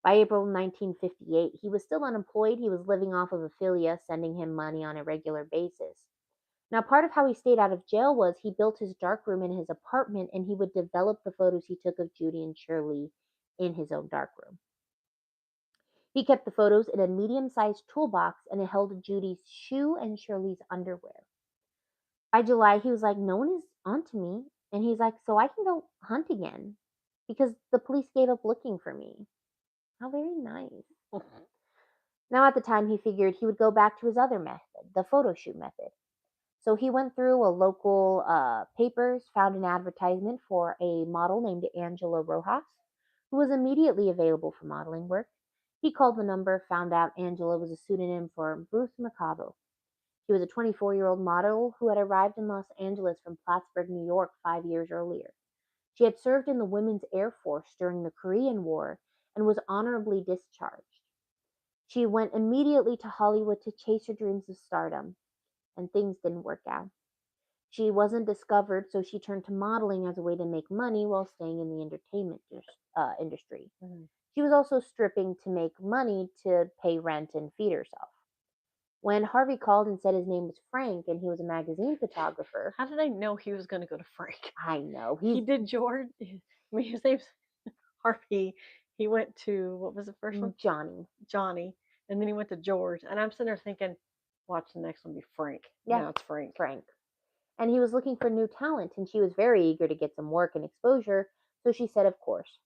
By April 1958, he was still unemployed. He was living off of Ophelia, sending him money on a regular basis. Now, part of how he stayed out of jail was he built his darkroom in his apartment and he would develop the photos he took of Judy and Shirley in his own darkroom. He kept the photos in a medium-sized toolbox and it held Judy's shoe and Shirley's underwear. By July, he was like, "No one is onto me." And he's like, "So I can go hunt again because the police gave up looking for me." How very nice. Now, at the time, he figured he would go back to his other method, the photo shoot method. So he went through a local papers, found an advertisement for a model named Angela Rojas, who was immediately available for modeling work. He called the number, found out Angela was a pseudonym for Bruce Mercado. She was a 24-year-old model who had arrived in Los Angeles from Plattsburgh, New York 5 years earlier. She had served in the Women's Air Force during the Korean War and was honorably discharged. She went immediately to Hollywood to chase her dreams of stardom, and things didn't work out. She wasn't discovered, so she turned to modeling as a way to make money while staying in the entertainment industry. She was also stripping to make money to pay rent and feed herself. When Harvey called and said his name was Frank and he was a magazine photographer. How did I know he was going to go to Frank? I know. He did George. I mean, his name's Harvey. He went to, what was the first one? Johnny. And then he went to George. And I'm sitting there thinking, watch the next one be Frank. Yeah, now it's Frank. And he was looking for new talent, and she was very eager to get some work and exposure, so she said, of course.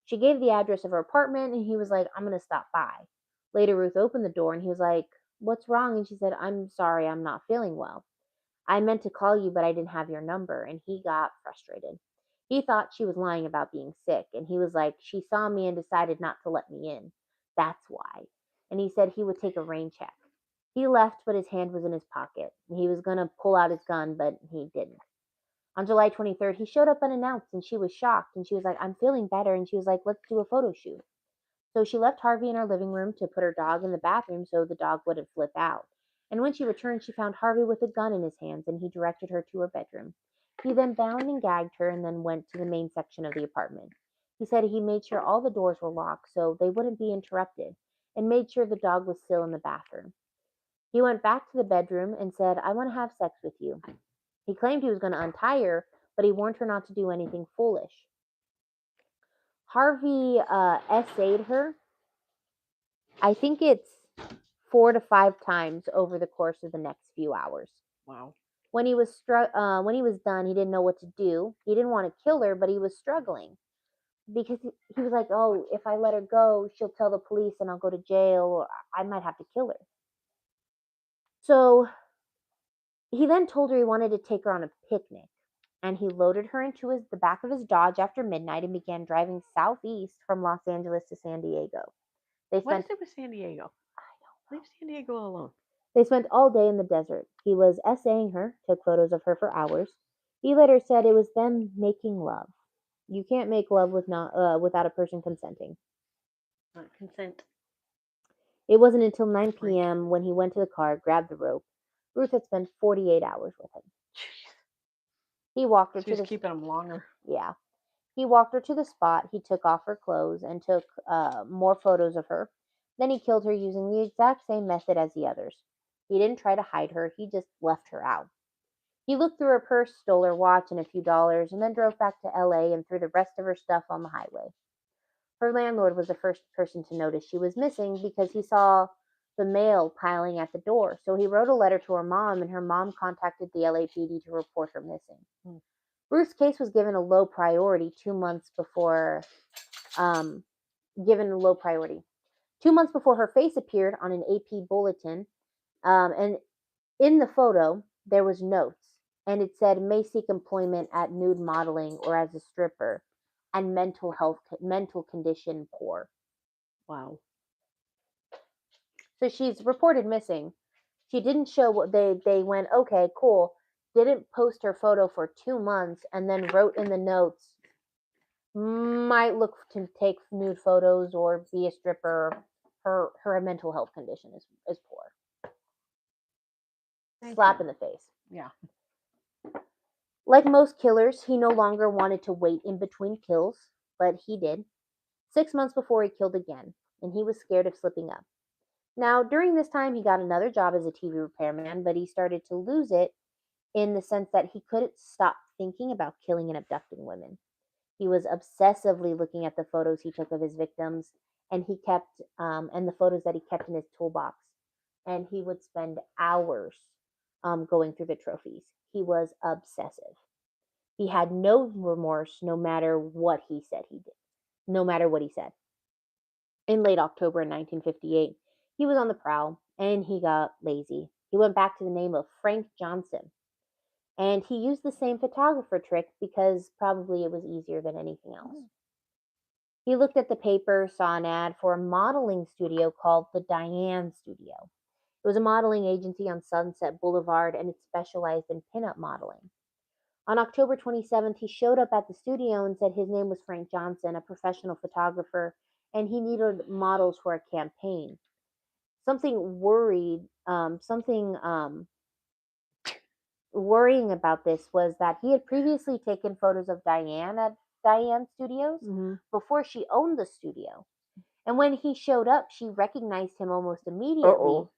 She gave the address of her apartment, and he was like, "I'm going to stop by." Later, Ruth opened the door, and he was like, "What's wrong?" And she said, "I'm sorry, I'm not feeling well. I meant to call you, but I didn't have your number." And he got frustrated. He thought she was lying about being sick, and he was like, "She saw me and decided not to let me in. That's why." And he said he would take a rain check. He left, but his hand was in his pocket. He was going to pull out his gun, but he didn't. On July 23rd, he showed up unannounced, and she was shocked. And she was like, "I'm feeling better." And she was like, "Let's do a photo shoot." So she left Harvey in our living room to put her dog in the bathroom so the dog wouldn't flip out. And when she returned, she found Harvey with a gun in his hands, and he directed her to her bedroom. He then bound and gagged her and then went to the main section of the apartment. He said he made sure all the doors were locked so they wouldn't be interrupted, and made sure the dog was still in the bathroom. He went back to the bedroom and said, "I want to have sex with you." He claimed he was going to untie her, but he warned her not to do anything foolish. Harvey essayed her. I think it's 4 to 5 times over the course of the next few hours. Wow. When he was done, he didn't know what to do. He didn't want to kill her, but he was struggling because he was like, "Oh, if I let her go, she'll tell the police and I'll go to jail, or I might have to kill her." So he then told her he wanted to take her on a picnic, and he loaded her into the back of his Dodge after midnight and began driving southeast from Los Angeles to San Diego. What is it with San Diego? I don't know. Leave San Diego alone. They spent all day in the desert. He was essaying her, took photos of her for hours. He later said it was them making love. You can't make love without a person consenting. Consent. It wasn't until 9 p.m. when he went to the car, grabbed the rope. Ruth had spent 48 hours with him. He walked her to keeping him longer. Yeah. He walked her to the spot. He took off her clothes and took more photos of her. Then he killed her using the exact same method as the others. He didn't try to hide her. He just left her out. He looked through her purse, stole her watch and a few dollars, and then drove back to L.A. and threw the rest of her stuff on the highway. Her landlord was the first person to notice she was missing because he saw the mail piling at the door. So he wrote a letter to her mom, and her mom contacted the LAPD to report her missing. Ruth's case was given a low priority 2 months before, um, given a low priority. 2 months before her face appeared on an AP bulletin, and in the photo there was notes, and it said may seek employment at nude modeling or as a stripper, and mental condition poor. Wow. So she's reported missing. She didn't show what they went, okay, cool. Didn't post her photo for 2 months and then wrote in the notes, might look to take nude photos or be a stripper. Her mental health condition is poor. Slap in the face. Yeah. Like most killers, he no longer wanted to wait in between kills, but he did. 6 months before he killed again, and he was scared of slipping up. Now, during this time, he got another job as a TV repairman, but he started to lose it in the sense that he couldn't stop thinking about killing and abducting women. He was obsessively looking at the photos he took of his victims, and and the photos that he kept in his toolbox. And he would spend hours going through the trophies. He was obsessive. He had no remorse, no matter what he said he did, no matter what he said. In late October 1958, he was on the prowl and he got lazy. He went back to the name of Frank Johnson. And he used the same photographer trick because probably it was easier than anything else. He looked at the paper, saw an ad for a modeling studio called the J.A.M Studio. It was a modeling agency on Sunset Boulevard and it specialized in pinup modeling. On October 27th, he showed up at the studio and said his name was Frank Johnson, a professional photographer, and he needed models for a campaign. Something worrying about this was that he had previously taken photos of Diane at J.A.M Studios before she owned the studio. And when he showed up, she recognized him almost immediately,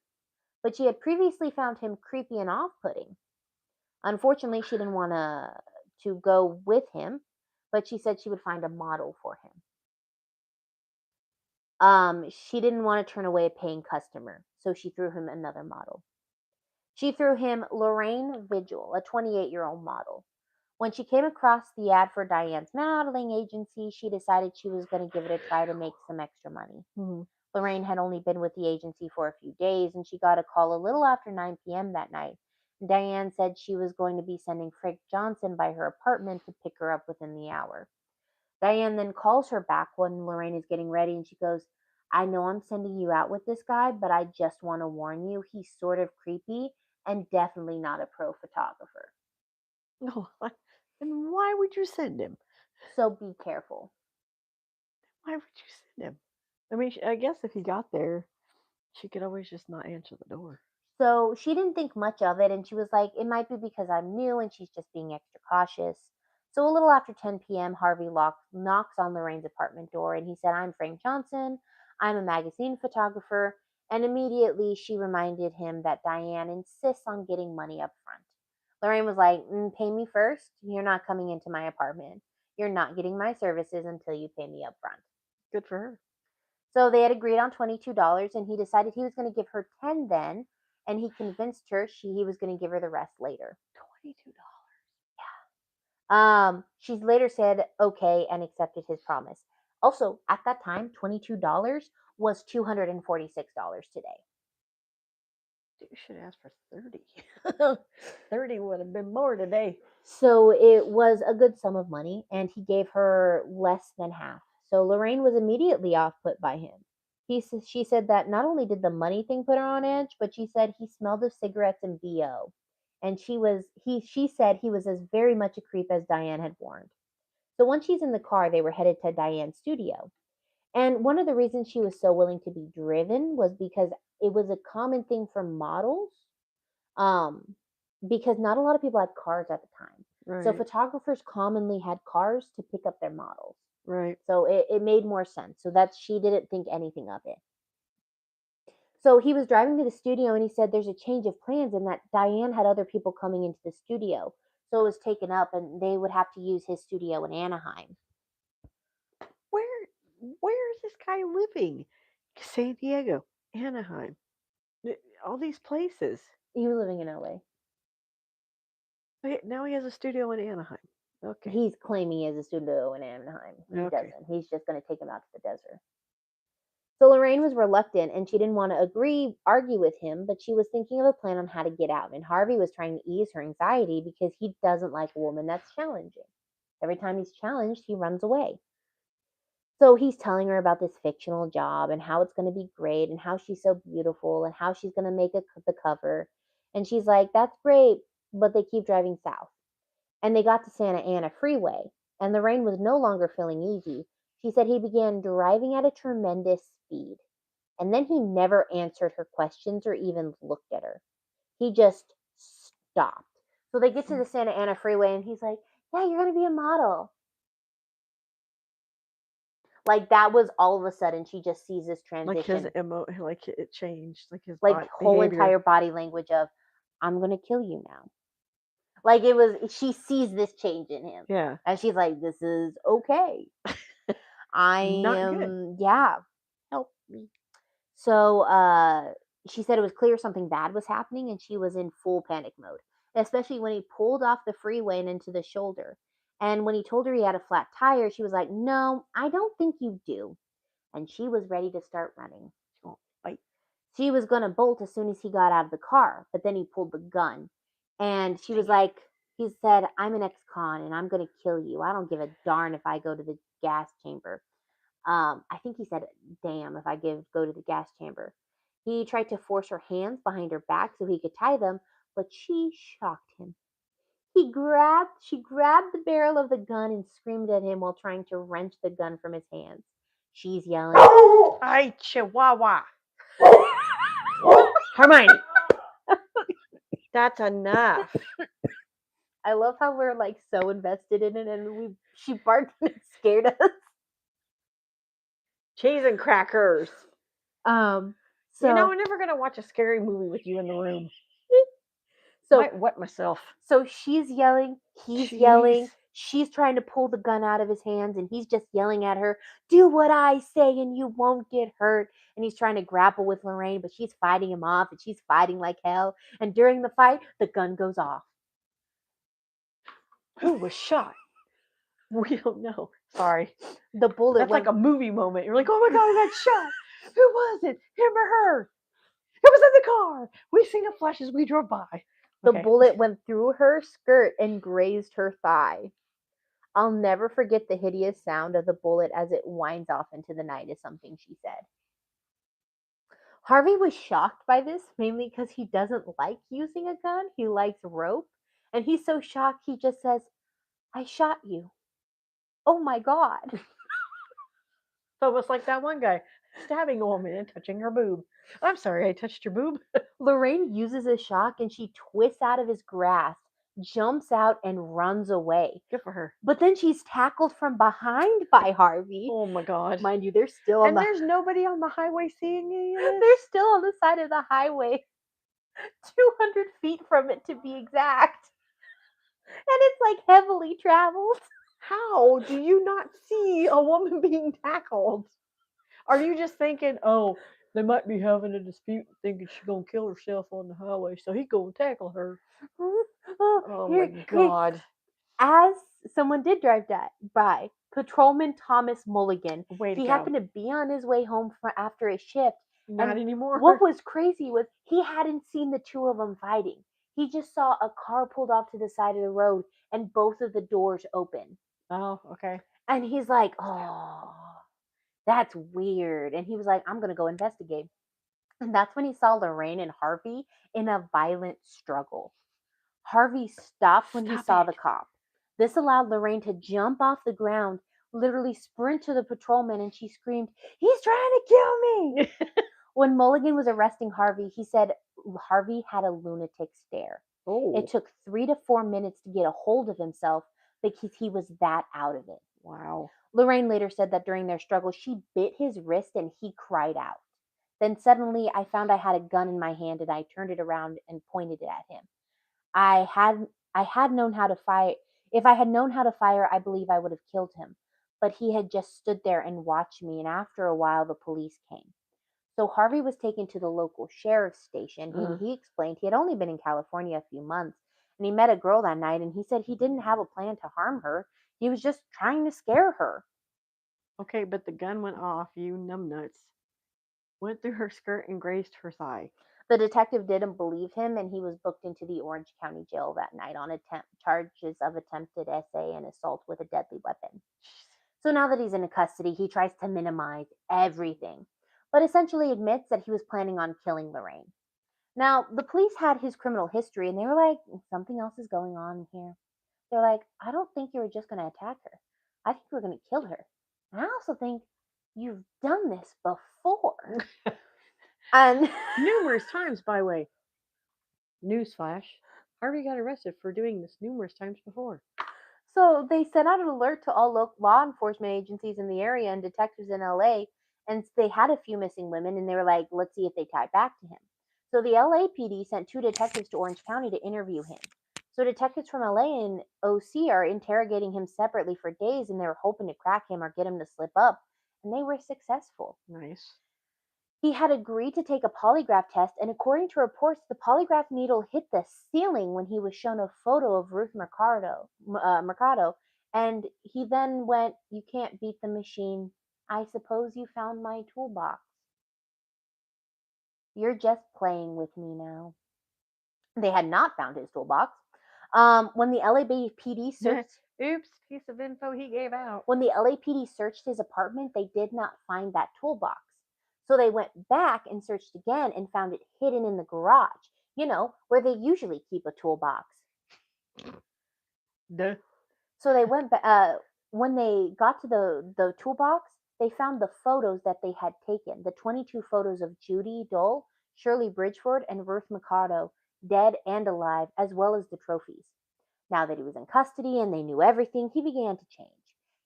but she had previously found him creepy and off-putting. Unfortunately, she didn't want to go with him, but she said she would find a model for him. She didn't want to turn away a paying customer, so she threw him another model. She threw him Lorraine Vigil, a 28-year-old model. When she came across the ad for Diane's modeling agency, she decided she was going to give it a try to make some extra money. Lorraine had only been with the agency for a few days, and she got a call a little after 9 p.m. that night. Diane said she was going to be sending Frank Johnson by her apartment to pick her up within the hour. Diane then calls her back when Lorraine is getting ready, and she goes, I know I'm sending you out with this guy, but I just want to warn you, he's sort of creepy and definitely not a pro photographer. No. And why would you send him? So be careful. Why would you send him? I mean, I guess if he got there, she could always just not answer the door. So she didn't think much of it, and she was like, it might be because I'm new and she's just being extra cautious. So a little after 10 p.m., Harvey knocks on Lorraine's apartment door, and he said, I'm Frank Johnson. I'm a magazine photographer. And immediately she reminded him that Diane insists on getting money up front. Lorraine was like, pay me first. You're not coming into my apartment. You're not getting my services until you pay me up front. Good for her. So they had agreed on $22, and he decided he was going to give her 10 then, and he convinced her he was going to give her the rest later. $22. She later said okay and accepted his promise. Also, at that time, $22 was $246 today. You should ask for 30. 30 would have been more today. So it was a good sum of money, and he gave her less than half. So Lorraine was immediately off put by him. She said that not only did the money thing put her on edge, but she said he smelled of cigarettes and BO. And she said he was as very much a creep as Diane had warned. So once she's in the car, they were headed to Diane's studio. And one of the reasons she was so willing to be driven was because it was a common thing for models. Because not a lot of people had cars at the time. Right. So photographers commonly had cars to pick up their models. Right. So it made more sense. So that she didn't think anything of it. So he was driving to the studio and he said there's a change of plans and that Diane had other people coming into the studio. So it was taken up and they would have to use his studio in Anaheim. Where is this guy living? San Diego, Anaheim, all these places. He was living in LA. Now he has a studio in Anaheim. Okay. He's claiming he has a studio in Anaheim. He Okay. doesn't. He's just going to take him out to the desert. So Lorraine was reluctant and she didn't want to argue with him, but she was thinking of a plan on how to get out. And Harvey was trying to ease her anxiety because he doesn't like a woman that's challenging. Every time he's challenged, he runs away. So he's telling her about this fictional job and how it's going to be great and how she's so beautiful and how she's going to make the cover. And she's like, that's great, but they keep driving south. And they got to Santa Ana Freeway, and the rain was no longer feeling easy. She said he began driving at a tremendous speed, and then he never answered her questions or even looked at her. He just stopped. So they get to the Santa Ana Freeway, and he's like, yeah, you're going to be a model. Like, that was all of a sudden, she just sees this Like his transition. like it changed, like his Like, whole behavior. entire body language of, I'm going to kill you now. Like, it was, she sees this change in him. Yeah. And she's like, this is okay. I Not good. am, yeah, help me. So she said it was clear something bad was happening and she was in full panic mode, especially when he pulled off the freeway and into the shoulder. And when he told her he had a flat tire, she was like, no, I don't think you do. And she was ready to start running. Oh, fight. She was going to bolt as soon as he got out of the car, but then he pulled the gun. And she was like, he said, I'm an ex-con and I'm going to kill you. I don't give a darn if I go to the gas chamber. I think he said, damn, if I go to the gas chamber. He tried to force her hands behind her back so he could tie them, but she shocked him. She grabbed the barrel of the gun and screamed at him while trying to wrench the gun from his hands. She's yelling, Ay, Chihuahua. Hermione. That's enough. I love how we're like so invested in it and she barked and it scared us. Cheese and crackers. So I'm never gonna watch a scary movie with you in the room. so Might wet myself. So she's yelling, he's yelling, she's trying to pull the gun out of his hands, and he's just yelling at her, do what I say and you won't get hurt. And he's trying to grapple with Lorraine, but she's fighting him off and she's fighting like hell. And during the fight, the gun goes off. Who was shot? We don't know. Sorry. The bullet That's like a movie moment. You're like, oh my god, I got shot. Who was it? Him or her? Who was in the car? We seen the flashes. We drove by. The Okay. bullet went through her skirt and grazed her thigh. I'll never forget the hideous sound of the bullet as it winds off into the night, is something she said. Harvey was shocked by this, mainly because he doesn't like using a gun. He likes rope. And he's so shocked, he just says, I shot you. Oh my God. So it was like that one guy stabbing a woman and touching her boob. I'm sorry, I touched your boob. Lorraine uses a shock and she twists out of his grasp, jumps out, and runs away. Good for her. But then she's tackled from behind by Harvey. Oh my God. Mind you, they're still on there's nobody on the highway seeing any of this? They're still on the side of the highway, 200 feet from it to be exact. And it's like heavily traveled. How do you not see a woman being tackled? Are you just thinking, oh, they might be having a dispute, thinking she's gonna kill herself on the highway, so he gonna tackle her? Oh my God. As someone did drive by, Patrolman Thomas Mulligan. Way to He go. happened to be on his way home after his shift. Not and anymore. What was crazy was he hadn't seen the two of them fighting. He just saw a car pulled off to the side of the road and both of the doors open. Oh, okay. And he's like, oh, that's weird. And he was like, I'm going to go investigate. And that's when he saw Lorraine and Harvey in a violent struggle. Harvey stopped when he saw the cop. This allowed Lorraine to jump off the ground, literally sprint to the patrolman, and she screamed, he's trying to kill me! When Mulligan was arresting Harvey, he said Harvey had a lunatic stare. Oh. It took 3 to 4 minutes to get a hold of himself because he was that out of it. Wow. Lorraine later said that during their struggle, she bit his wrist and he cried out. Then suddenly I found I had a gun in my hand and I turned it around and pointed it at him. I had known how to fire. If I had known how to fire, I believe I would have killed him. But he had just stood there and watched me, and after a while the police came. So Harvey was taken to the local sheriff's station, and he explained he had only been in California a few months, and he met a girl that night, and he said he didn't have a plan to harm her. He was just trying to scare her. Okay, but the gun went off, you numbnuts. Went through her skirt and grazed her thigh. The detective didn't believe him, and he was booked into the Orange County Jail that night on charges of attempted essay and assault with a deadly weapon. So now that he's in custody, he tries to minimize everything, but essentially admits that he was planning on killing Lorraine. Now, the police had his criminal history, and they were like, something else is going on here. They're like, I don't think you were just going to attack her. I think you were going to kill her. And I also think you've done this before. And Numerous times, by the way. Newsflash. Harvey got arrested for doing this numerous times before. so they sent out an alert to all law enforcement agencies in the area and detectives in LA. And they had a few missing women, and they were like, let's see if they tie back to him. So the LAPD sent 2 detectives to Orange County to interview him. So detectives from LA and OC are interrogating him separately for days, and they were hoping to crack him or get him to slip up. And they were successful. Nice. He had agreed to take a polygraph test, and according to reports, the polygraph needle hit the ceiling when he was shown a photo of Ruth Mercado. And he then went, "You can't beat the machine. I suppose you found my toolbox. You're just playing with me now." They had not found his toolbox. When the LAPD searched Oops, piece of info he gave out. When the LAPD searched his apartment, they did not find that toolbox. So they went back and searched again and found it hidden in the garage, where they usually keep a toolbox. Duh. So they went when they got to the toolbox, they found the photos that they had taken, the 22 photos of Judy Dole, Shirley Bridgeford, and Ruth Mercado, dead and alive, as well as the trophies. Now that he was in custody and they knew everything, he began to change.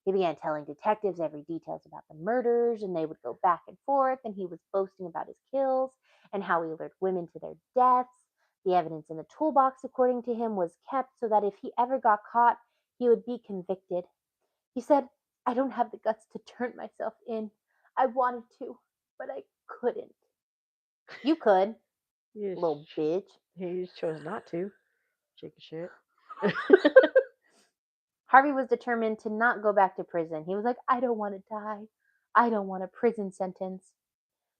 He began telling detectives every details about the murders, and they would go back and forth, and he was boasting about his kills and how he lured women to their deaths. The evidence in the toolbox, according to him, was kept so that if he ever got caught, he would be convicted. He said, I don't have the guts to turn myself in. I wanted to, but I couldn't. You could, little bitch. He just chose not to. Chicken shit. Harvey was determined to not go back to prison. He was like, I don't want to die. I don't want a prison sentence.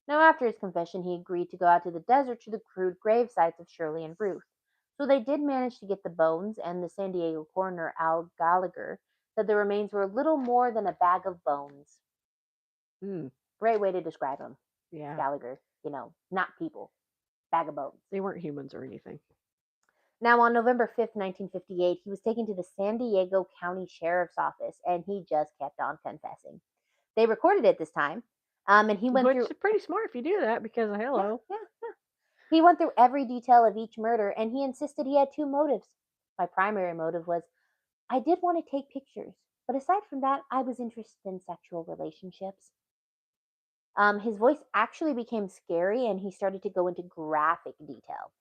Now, after his confession, he agreed to go out to the desert to the crude grave sites of Shirley and Ruth. So they did manage to get the bones, and the San Diego coroner, Al Gallagher, said the remains were little more than a bag of bones. Great way to describe them. Yeah. Gallagher, not people. Bag of bones. They weren't humans or anything. Now, on November 5th, 1958, he was taken to the San Diego County Sheriff's Office, and he just kept on confessing. They recorded it this time, and he went through. Which is pretty smart if you do that, because hello. Yeah. He went through every detail of each murder, and he insisted he had 2 motives. My primary motive was, I did want to take pictures, but aside from that, I was interested in sexual relationships. His voice actually became scary, and he started to go into graphic detail.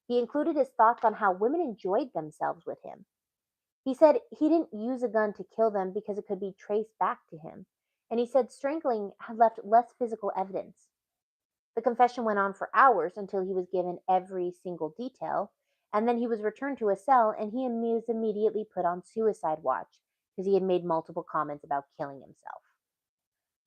He included his thoughts on how women enjoyed themselves with him. He said he didn't use a gun to kill them because it could be traced back to him, and he said strangling had left less physical evidence. The confession went on for hours until he was given every single detail, and then he was returned to a cell, and he was immediately put on suicide watch because he had made multiple comments about killing himself.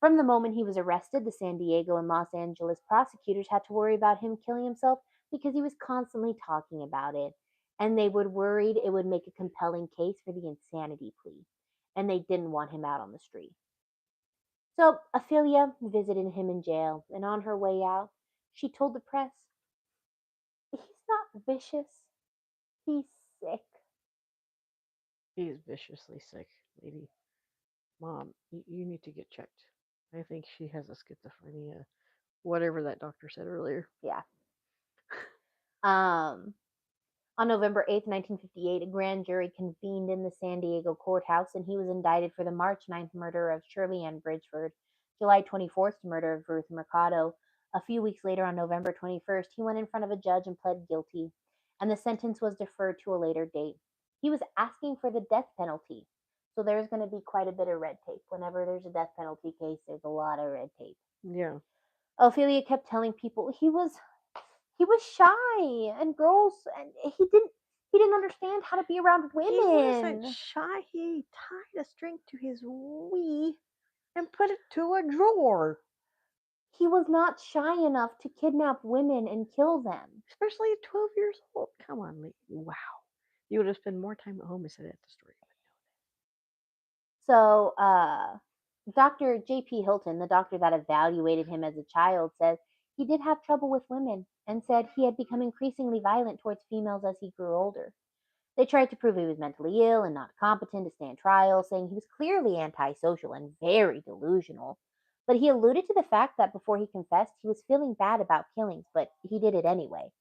From the moment he was arrested, the San Diego and Los Angeles prosecutors had to worry about him killing himself because he was constantly talking about it, and they were worried it would make a compelling case for the insanity plea, and they didn't want him out on the street. So Ophelia visited him in jail, and on her way out, she told the press, he's not vicious, he's sick. He is viciously sick, lady. Mom, you need to get checked. I think she has a schizophrenia, whatever that doctor said earlier. Yeah. On November 8th, 1958, a grand jury convened in the San Diego courthouse, and he was indicted for the March 9th murder of Shirley Ann Bridgeford, July 24th murder of Ruth Mercado. A few weeks later, on November 21st, he went in front of a judge and pled guilty, and the sentence was deferred to a later date. He was asking for the death penalty, so there's going to be quite a bit of red tape. Whenever there's a death penalty case, there's a lot of red tape. Yeah. Ophelia kept telling people he was shy and girls, and he He didn't understand how to be around He wasn't women. shy. He tied a string to his wee and put it to a drawer. He was not shy enough to kidnap women and kill them. Especially at 12 years old. Come on, Lee. Wow. You would have spent more time at home instead of at the store. So, Dr. J.P. Hilton, the doctor that evaluated him as a child, says he did have trouble with women and said he had become increasingly violent towards females as he grew older. They tried to prove he was mentally ill and not competent to stand trial, saying he was clearly antisocial and very delusional. But he alluded to the fact that before he confessed, he was feeling bad about killings, but he did it anyway.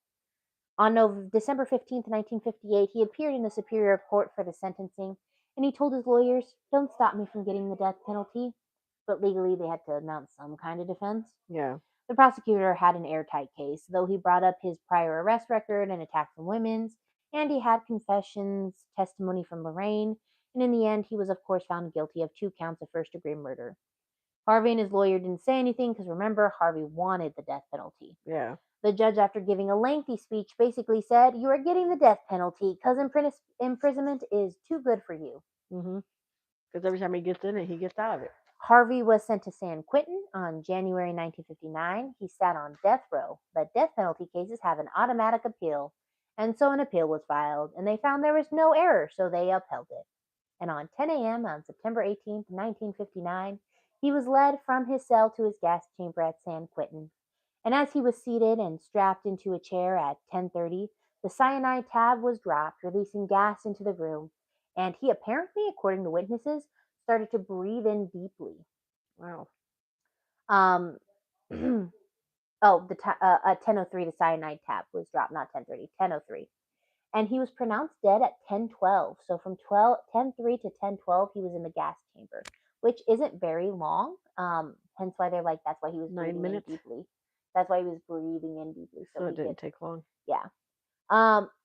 On December 15th, 1958, he appeared in the Superior Court for the sentencing, and he told his lawyers, "Don't stop me from getting the death penalty." But legally, they had to mount some kind of defense. Yeah. The prosecutor had an airtight case, though he brought up his prior arrest record and attacks on women's, and he had confessions, testimony from Lorraine, and in the end, he was, of course, found guilty of 2 counts of first-degree murder. Harvey and his lawyer didn't say anything because remember, Harvey wanted the death penalty. Yeah. The judge, after giving a lengthy speech, basically said, "You are getting the death penalty because imprisonment is too good for you." Because every time he gets in it, he gets out of it. Harvey was sent to San Quentin on January 1959. He sat on death row, but death penalty cases have an automatic appeal, and so an appeal was filed, and they found there was no error, so they upheld it. And on 10 a.m. on September 18th, 1959, he was led from his cell to his gas chamber at San Quentin. And as he was seated and strapped into a chair at 10:30, the cyanide tab was dropped, releasing gas into the room, and he apparently, according to witnesses, started to breathe in deeply. Wow. Um, at 10:03, the cyanide tab was dropped, not 10:30, 10:03. And he was pronounced dead at 10:12. So from 10:03 to 10:12, he was in the gas chamber, which isn't very long. Hence why they're like, that's why he was 9 breathing minutes. in deeply. That's why he was breathing in deeply. So it he didn't could, take long. yeah.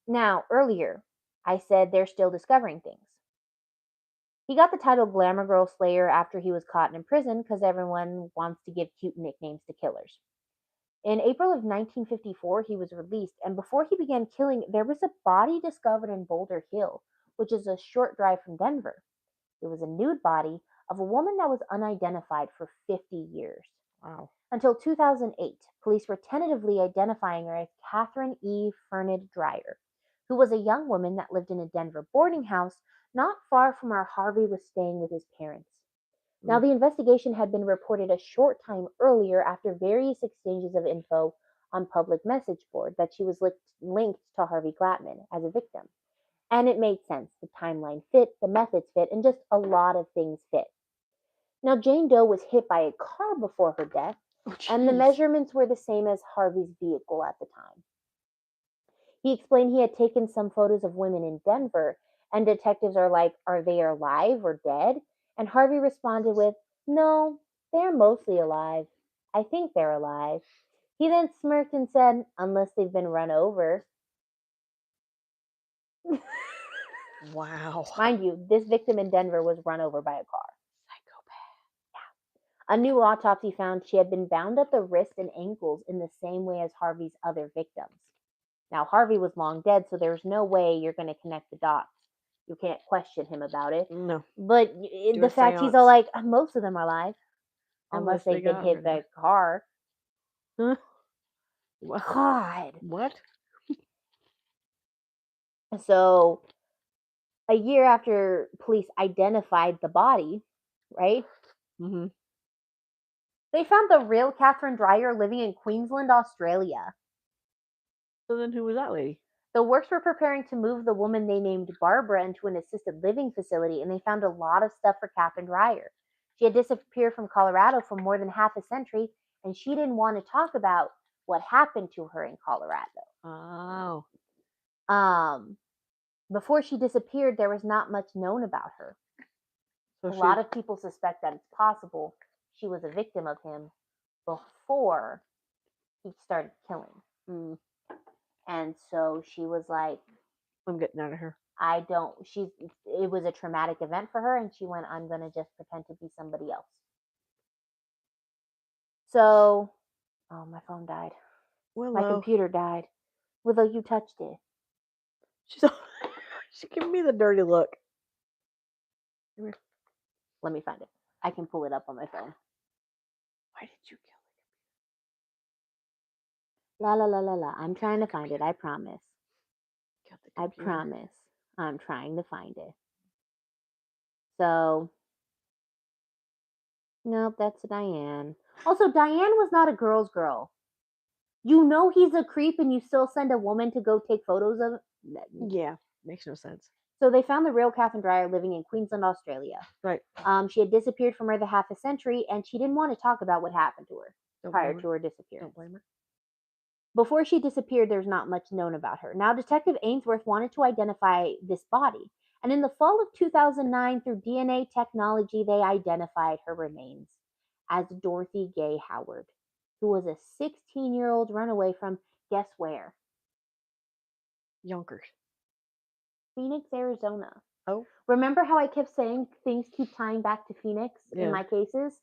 Now, earlier, I said they're still discovering things. He got the title Glamour Girls Slayer after he was caught in prison because everyone wants to give cute nicknames to killers. In April of 1954, he was released, and before he began killing, there was a body discovered in Boulder Hill, which is a short drive from Denver. It was a nude body of a woman that was unidentified for 50 years. Wow. Until 2008, police were tentatively identifying her as Catherine E. Fernand Dreyer, who was a young woman that lived in a Denver boarding house not far from where Harvey was staying with his parents. Now, the investigation had been reported a short time earlier after various exchanges of info on public message board that she was linked to Harvey Glattman as a victim. And it made sense. The timeline fit, the methods fit, and just a lot of things fit. Now, Jane Doe was hit by a car before her death, and the measurements were the same as Harvey's vehicle at the time. He explained he had taken some photos of women in Denver, and detectives are like, "Are they alive or dead?" And Harvey responded with, "No, they're mostly alive. I think they're alive." He then smirked and said, "Unless they've been run over." Wow. Mind you, this victim in Denver was run over by a car. Psychopath. A new autopsy found she had been bound at the wrists and ankles in the same way as Harvey's other victims. Now, Harvey was long dead, so there's no way you're going to connect the dots. You can't question him about it. No. But Do the a fact he's seance. all like, most of them are alive, Unless unless they they've been got hit rid by of a car. Huh? What? God. What? So, a year after police identified the body, right? They found the real Catherine Dreyer living in Queensland, Australia. So then who was that lady? The works were preparing to move the woman they named Barbara into an assisted living facility, and they found a lot of stuff for Catherine Dreyer. She had disappeared from Colorado for more than half a century, and she didn't want to talk about what happened to her in Colorado. Oh. Before she disappeared, there was not much known about her. So a lot of people suspect that it's possible she was a victim of him before he started killing. And so she was like, I'm getting out of here. It was a traumatic event for her, and she went, "I'm going to just pretend to be somebody else." So, oh, my phone died. Willow. My computer died. Willow, you touched it. She's all... She's giving me the dirty look. Let me find it. I can pull it up on my phone. Why did you kill La la la la la. I'm trying to find it. I promise. the I computer? promise. I'm trying to find it. So, nope, that's Diane. Also, Diane was not a girl's girl. You know he's a creep and you still send a woman to go take photos of him? Yeah, makes no sense. So they found the real Catherine Dyer living in Queensland, Australia. Right. She had disappeared for more than half a century and she didn't want to talk about what happened to her prior to her disappearance. Don't blame her. Before she disappeared, there's not much known about her. Now, Detective Ainsworth wanted to identify this body, and in the fall of 2009, through DNA technology, they identified her remains as Dorothy Gay Howard, who was a 16-year-old runaway from, guess where? Yonkers. Phoenix, Arizona. Oh. Remember how I kept saying things keep tying back to Phoenix in my cases?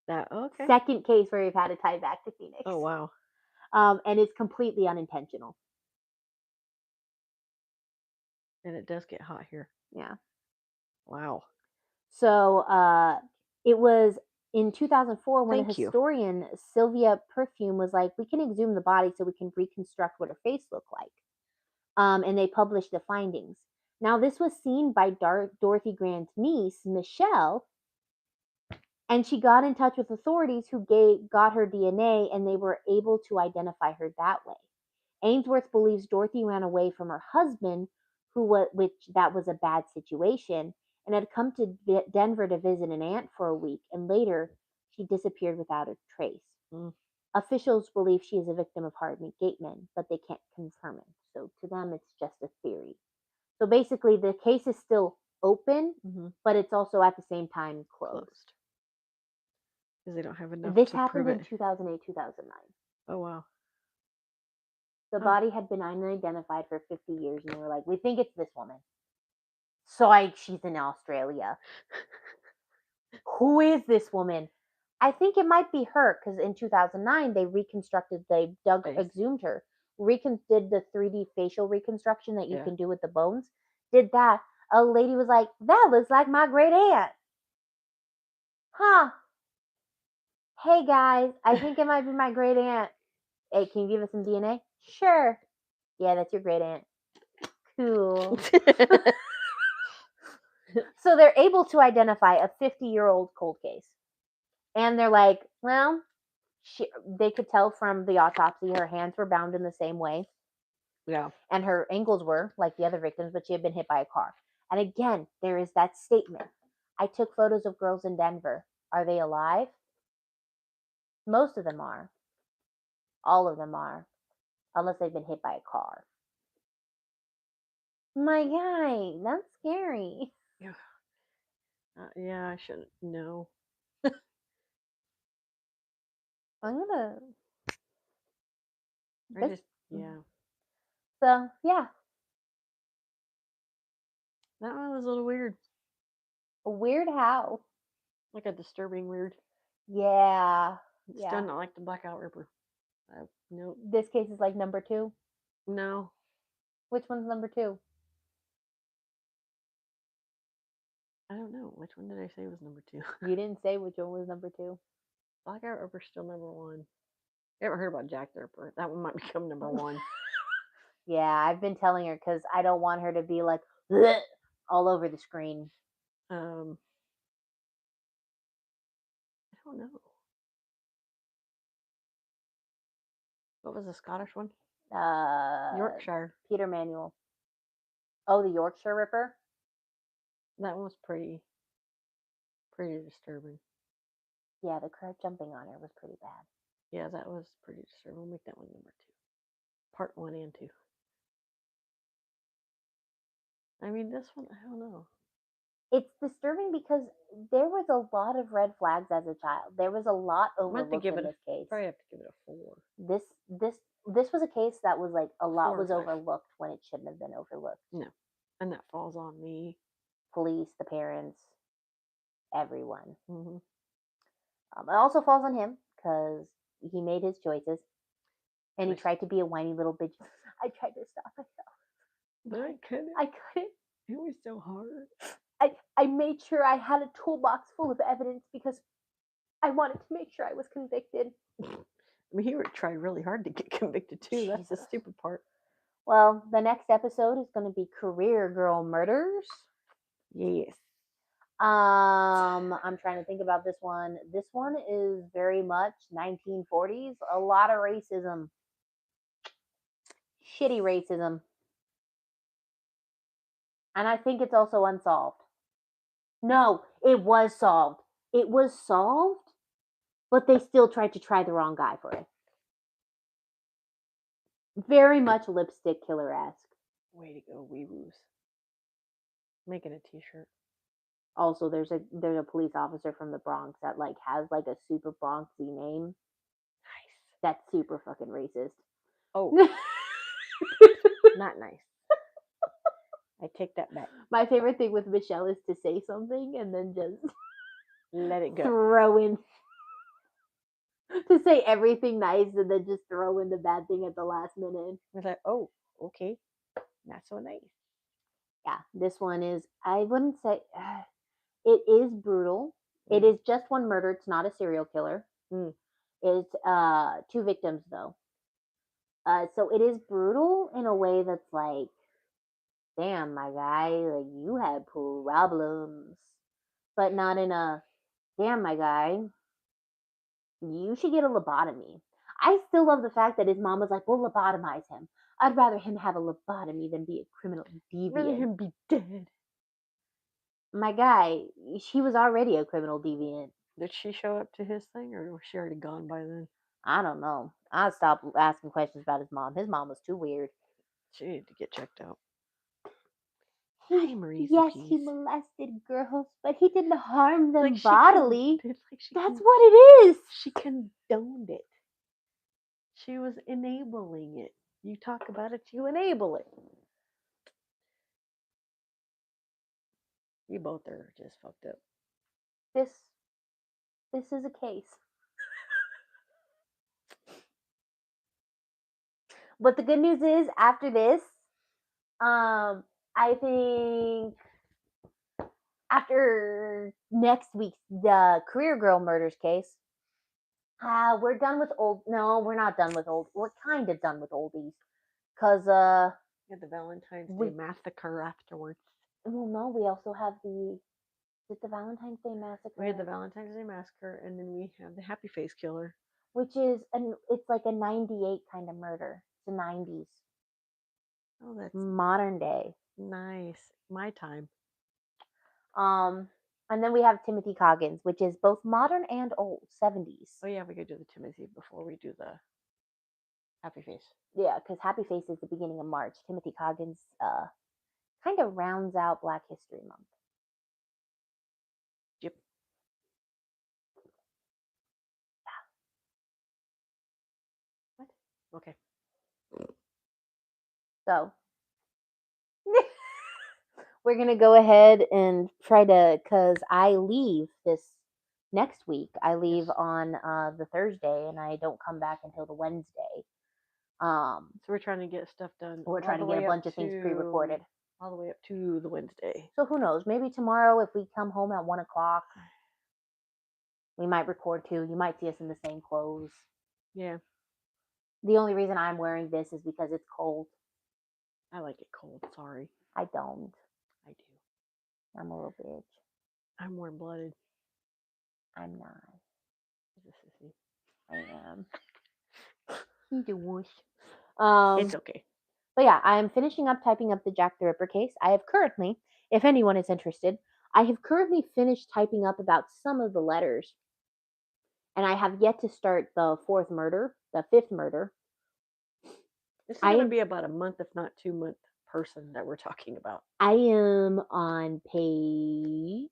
Okay. Second case where we've had to tie back to Phoenix. Oh, wow. And it's completely unintentional. And it does get hot here. Yeah. Wow. So it was in 2004 when a historian, Sylvia Perfume, was like, we can exhume the body so we can reconstruct what her face looked like. And they published the findings. Now, this was seen by Dorothy Grant's niece, Michelle, and she got in touch with authorities who got her DNA, and they were able to identify her that way. Ainsworth believes Dorothy ran away from her husband, which that was a bad situation, and had come to Denver to visit an aunt for a week, and later she disappeared without a trace. Officials believe she is a victim of hard engagement, but they can't confirm it. So to them, it's just a theory. So basically, the case is still open, but it's also at the same time closed. Because they don't have enough This to happened prove in it. 2008, 2009. Oh, wow. The body had been unidentified for 50 years, and they were like, we think it's this woman. So she's in Australia. Who is this woman? I think it might be her, because in 2009, they exhumed her, did the 3D facial reconstruction that you can do with the bones, did that. A lady was like, that looks like my great aunt. Huh. Hey, guys, I think it might be my great aunt. Hey, can you give us some DNA? Sure. Yeah, that's your great aunt. Cool. So they're able to identify a 50-year-old cold case. And they're like, well, they could tell from the autopsy her hands were bound in the same way. Yeah. And her ankles were like the other victims, but she had been hit by a car. And again, there is that statement. I took photos of girls in Denver. Are they alive? Most of them are. All of them are. Unless they've been hit by a car. My guy, that's scary. Yeah, I shouldn't know. I'm gonna. Yeah. So yeah. That one was a little weird. Weird how? Like a disturbing weird. Yeah. It's still not like the Blackout Ripper. Nope. This case is like number 2? No. Which one's number 2? I don't know. Which one did I say was number 2? You didn't say which one was number 2. Blackout Ripper's still number 1. You ever heard about Jack the Ripper? That one might become number 1. Yeah, I've been telling her because I don't want her to be like all over the screen. I don't know. What was the Scottish one? Yorkshire. Peter Manuel. Oh, the Yorkshire Ripper? That one was pretty disturbing. Yeah, the crowd jumping on her was pretty bad. Yeah, that was pretty disturbing. We'll make that one number 2. Part 1 and 2. I mean, this one, I don't know. It's disturbing because there was a lot of red flags as a child. There was a lot overlooked in this case. Probably have to give it a 4. This was a case that was like a lot was overlooked when it shouldn't have been overlooked. No, and that falls on me, police, the parents, everyone. Mm-hmm. It also falls on him because he made his choices, and he tried to be a whiny little bitch. I tried to stop myself. But I couldn't. I couldn't. It was so hard. I made sure I had a toolbox full of evidence because I wanted to make sure I was convicted. I mean, he tried really hard to get convicted too. That's the Jesus. stupid part. Well, the next episode is going to be Career Girl Murders. Yes. I'm trying to think about this one. This one is very much 1940s. A lot of racism. Shitty racism. And I think it's also unsolved. No, it was solved. It was solved, but they still tried to try the wrong guy for it. Very much lipstick killer-esque. Way to go, wee-woos. Making a t-shirt. Also, there's a police officer from the Bronx that like has like a super Bronxy name. Nice. That's super fucking racist. Oh. Not nice. I take that back. My favorite thing with Michelle is to say something and then just Let it go. throw in to say everything nice and then just throw in the bad thing at the last minute. It's like, oh, okay, not so nice. Yeah, this one is, I wouldn't say, it is brutal. It is just one murder. It's not a serial killer. It's 2 victims though. So it is brutal in a way that's like, damn, my guy, like you had problems, but not in a, damn, my guy, you should get a lobotomy. I still love the fact that his mom was like, we'll lobotomize him. I'd rather him have a lobotomy than be a criminal deviant. Rather him be dead. My guy, she was already a criminal deviant. Did she show up to his thing, or was she already gone by then? I don't know. I stopped asking questions about his mom. His mom was too weird. She needed to get checked out. He molested girls, but he didn't harm them Like bodily. That's what it is. She condoned it. She was enabling it. You talk about it, you enable it. You both are just fucked up. This is a case. But the good news is, after this, I think after next week's the Career Girl Murders case, we're done with old. No, we're not done with old. We're kind of done with oldies, cause You had the Valentine's Day massacre afterwards. Well, no, we also have the Valentine's Day massacre. We had the Valentine's Day massacre, and then we have the Happy Face killer, which is it's like a 98 kind of murder. It's the 90s. Oh, that's modern day. Nice, my time. And then we have Timothy Coggins, which is both modern and old, 70s. Oh yeah, we could do the Timothy before we do the Happy Face. Yeah, because Happy Face is the beginning of March. Timothy Coggins kind of rounds out Black History Month. Yep. Yeah. What? Okay. So we're gonna go ahead and try to, because I leave this next week. I leave on the Thursday, and I don't come back until the Wednesday. So we're trying to get stuff done. We're trying to get a bunch of things pre-recorded all the way up to the Wednesday. So who knows? Maybe tomorrow, if we come home at 1:00, we might record too. You might see us in the same clothes. Yeah. The only reason I'm wearing this is because it's cold. I like it cold. Sorry. I don't. I do. I'm a little bitch. I'm warm-blooded. I'm not. I am. He's a wuss. It's okay. But yeah, I am finishing up typing up the Jack the Ripper case. I have currently, if anyone is interested, I have currently finished typing up about some of the letters. And I have yet to start the 5th murder. This is going to be about a month, if not 2-month person that we're talking about. I am on page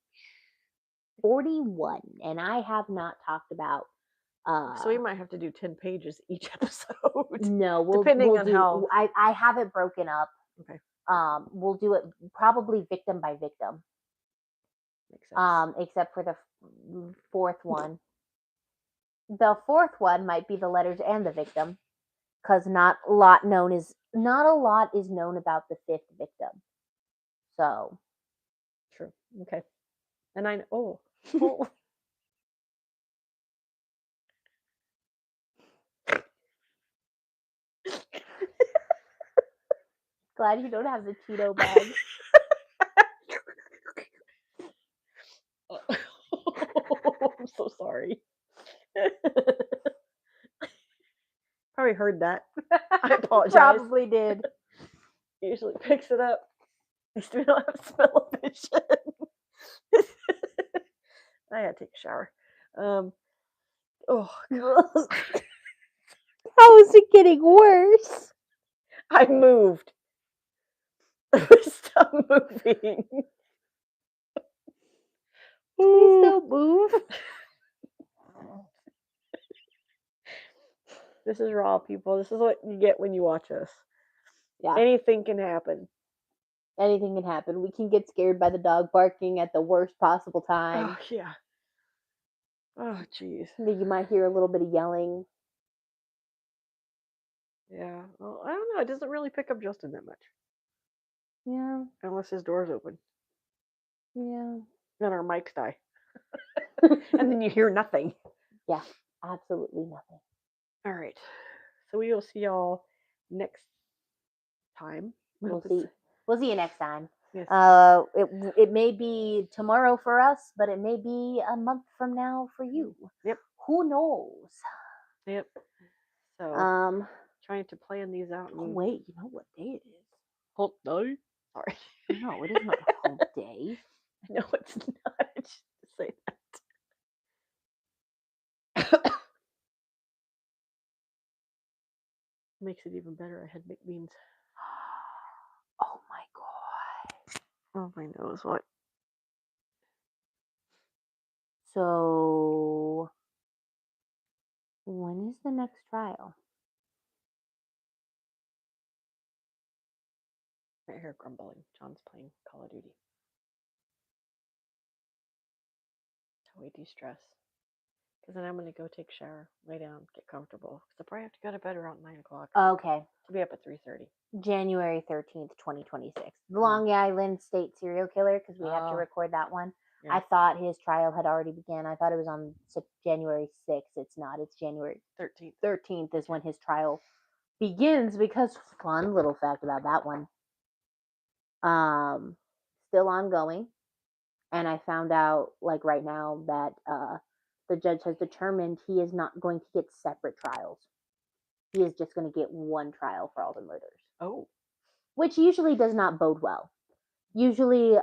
41, and I have not talked about. So we might have to do 10 pages each episode. No, depending on how. I have it broken up. Okay. We'll do it probably victim by victim. Makes sense. Except for the 4th one. The 4th one might be the letters and the victim. because not a lot is known about the fifth victim. So True. Okay. And oh, glad you don't have the Cheeto bag. I'm so sorry. Probably heard that. I apologize. Probably did. Usually picks it up. I still don't have smell-o-vision. I gotta take a shower. Oh, How is it getting worse? I moved. Stop moving. Please don't move. This is raw, people. This is what you get when you watch us. Yeah. Anything can happen. Anything can happen. We can get scared by the dog barking at the worst possible time. Oh, yeah. Oh, jeez. You might hear a little bit of yelling. Yeah. Well, I don't know. It doesn't really pick up Justin that much. Yeah. Unless his door's open. Yeah. Then our mics die. And then you hear nothing. Yeah. Absolutely nothing. All right. So we will see y'all next time. We'll see. We'll see you next time. Yes. It may be tomorrow for us, but it may be a month from now for you. Yep. Who knows? Yep. So trying to plan these out. Oh wait, you know what day it is? Hump day. Sorry. No, it is not hump day. No, it's not. I just say that. Makes it even better. I had baked beans. Oh my god. Oh my nose. What? So when is the next trial? My hair grumbling. John's playing Call of Duty. That's how we de-stress. Because then I'm going to go take a shower, lay down, get comfortable. Because I probably have to go to bed around 9 o'clock. Okay. To be up at 3:30. January 13th, 2026. The Long Island State serial killer, because we have to Oh. record that one. Yeah. I thought his trial had already begun. I thought it was on January 6th. It's not. It's January 13th. 13th is when his trial begins, because fun little fact about that one. Still ongoing. And I found out like right now that the judge has determined he is not going to get separate trials. He is just going to get one trial for all the murders. Oh. Which usually does not bode well. Usually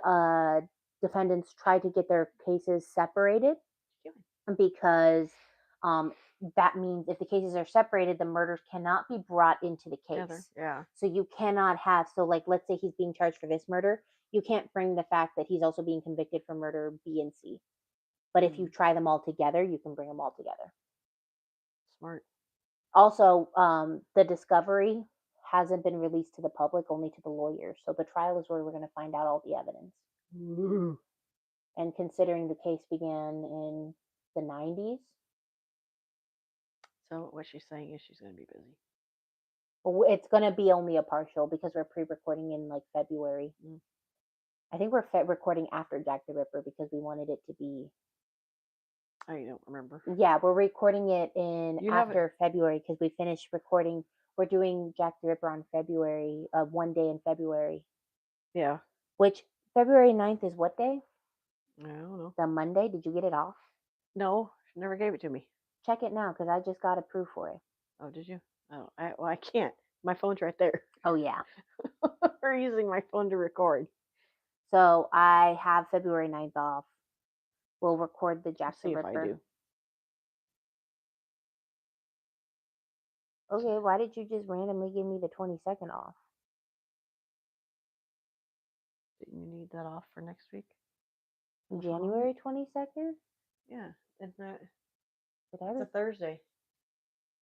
defendants try to get their cases separated because that means if the cases are separated, the murders cannot be brought into the case. Together. Yeah. So you cannot have, so like let's say he's being charged for this murder, you can't bring the fact that he's also being convicted for murder B and C. But if you try them all together, you can bring them all together. Smart. Also, the discovery hasn't been released to the public, only to the lawyers. So the trial is where we're going to find out all the evidence. Ooh. And considering the case began in the 90s. So what she's saying is she's going to be busy. It's going to be only a partial because we're pre-recording in like February. I think we're recording after Jack the Ripper because we wanted it to be. I don't remember. Yeah, we're recording it in after February because we finished recording. We're doing Jack the Ripper on February, one day in February. Yeah. Which February 9th is what day? I don't know. The Monday? Did you get it off? No, she never gave it to me. Check it now because I just got approved for it. Oh, did you? Oh, I can't. My phone's right there. Oh, yeah. We're using my phone to record. So I have February 9th off. We'll record the Jack the Ripper. See if I do. Okay, why did you just randomly give me the 22nd off? Didn't you need that off for next week? January 22nd? Yeah, isn't that? It's a Thursday.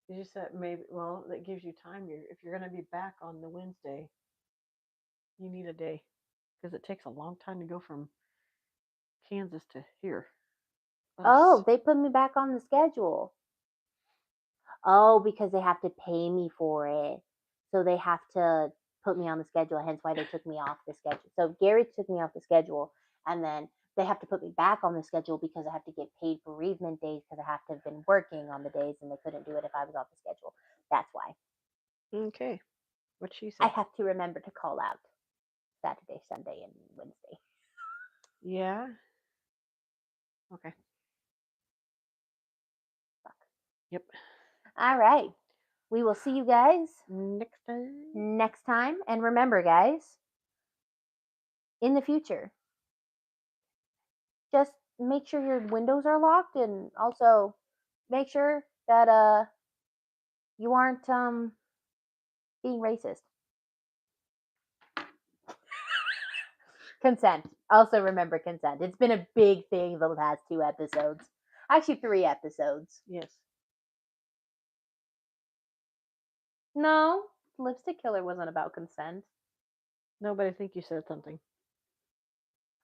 You just said maybe. Well, that gives you time. If you're going to be back on the Wednesday, you need a day because it takes a long time to go from Kansas to here. Oh, they put me back on the schedule. Oh, because they have to pay me for it. So they have to put me on the schedule, hence why they took me off the schedule. So Gary took me off the schedule, and then they have to put me back on the schedule because I have to get paid bereavement days because I have to have been working on the days and they couldn't do it if I was off the schedule. That's why. Okay. What she I said. have to remember to call out Saturday, Sunday, and Wednesday. Yeah. Okay. Fuck. Yep. All right. We will see you guys Next time. next time. And remember, guys, in the future, just make sure your windows are locked and also make sure that you aren't being racist. Consent. Also remember consent. It's been a big thing the past 2 episodes. Actually 3 episodes. Yes. No, Lipstick Killer wasn't about consent. No, but I think you said something.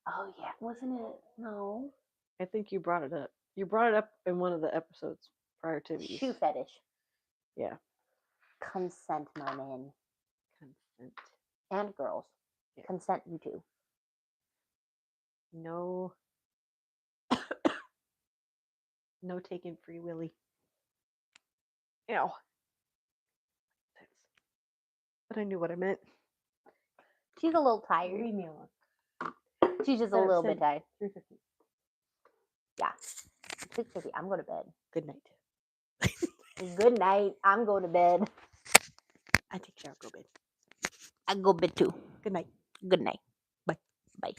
Oh yeah, wasn't it? No. I think you brought it up. You brought it up in one of the episodes prior to these. Shoe fetish. Yeah. Consent, my man. Consent. And girls. Yeah. Consent, you too. No. No taking Free Willy. Ew. But I knew what I meant. She's a little tired. Leave me alone. She's just a That little said bit tired. 3:50. Yeah. 6:50. I'm going to bed. Good night. Good night. I'm going to bed. I take shower, go bed. I go bed too. Good night. Good night. Bye. Bye.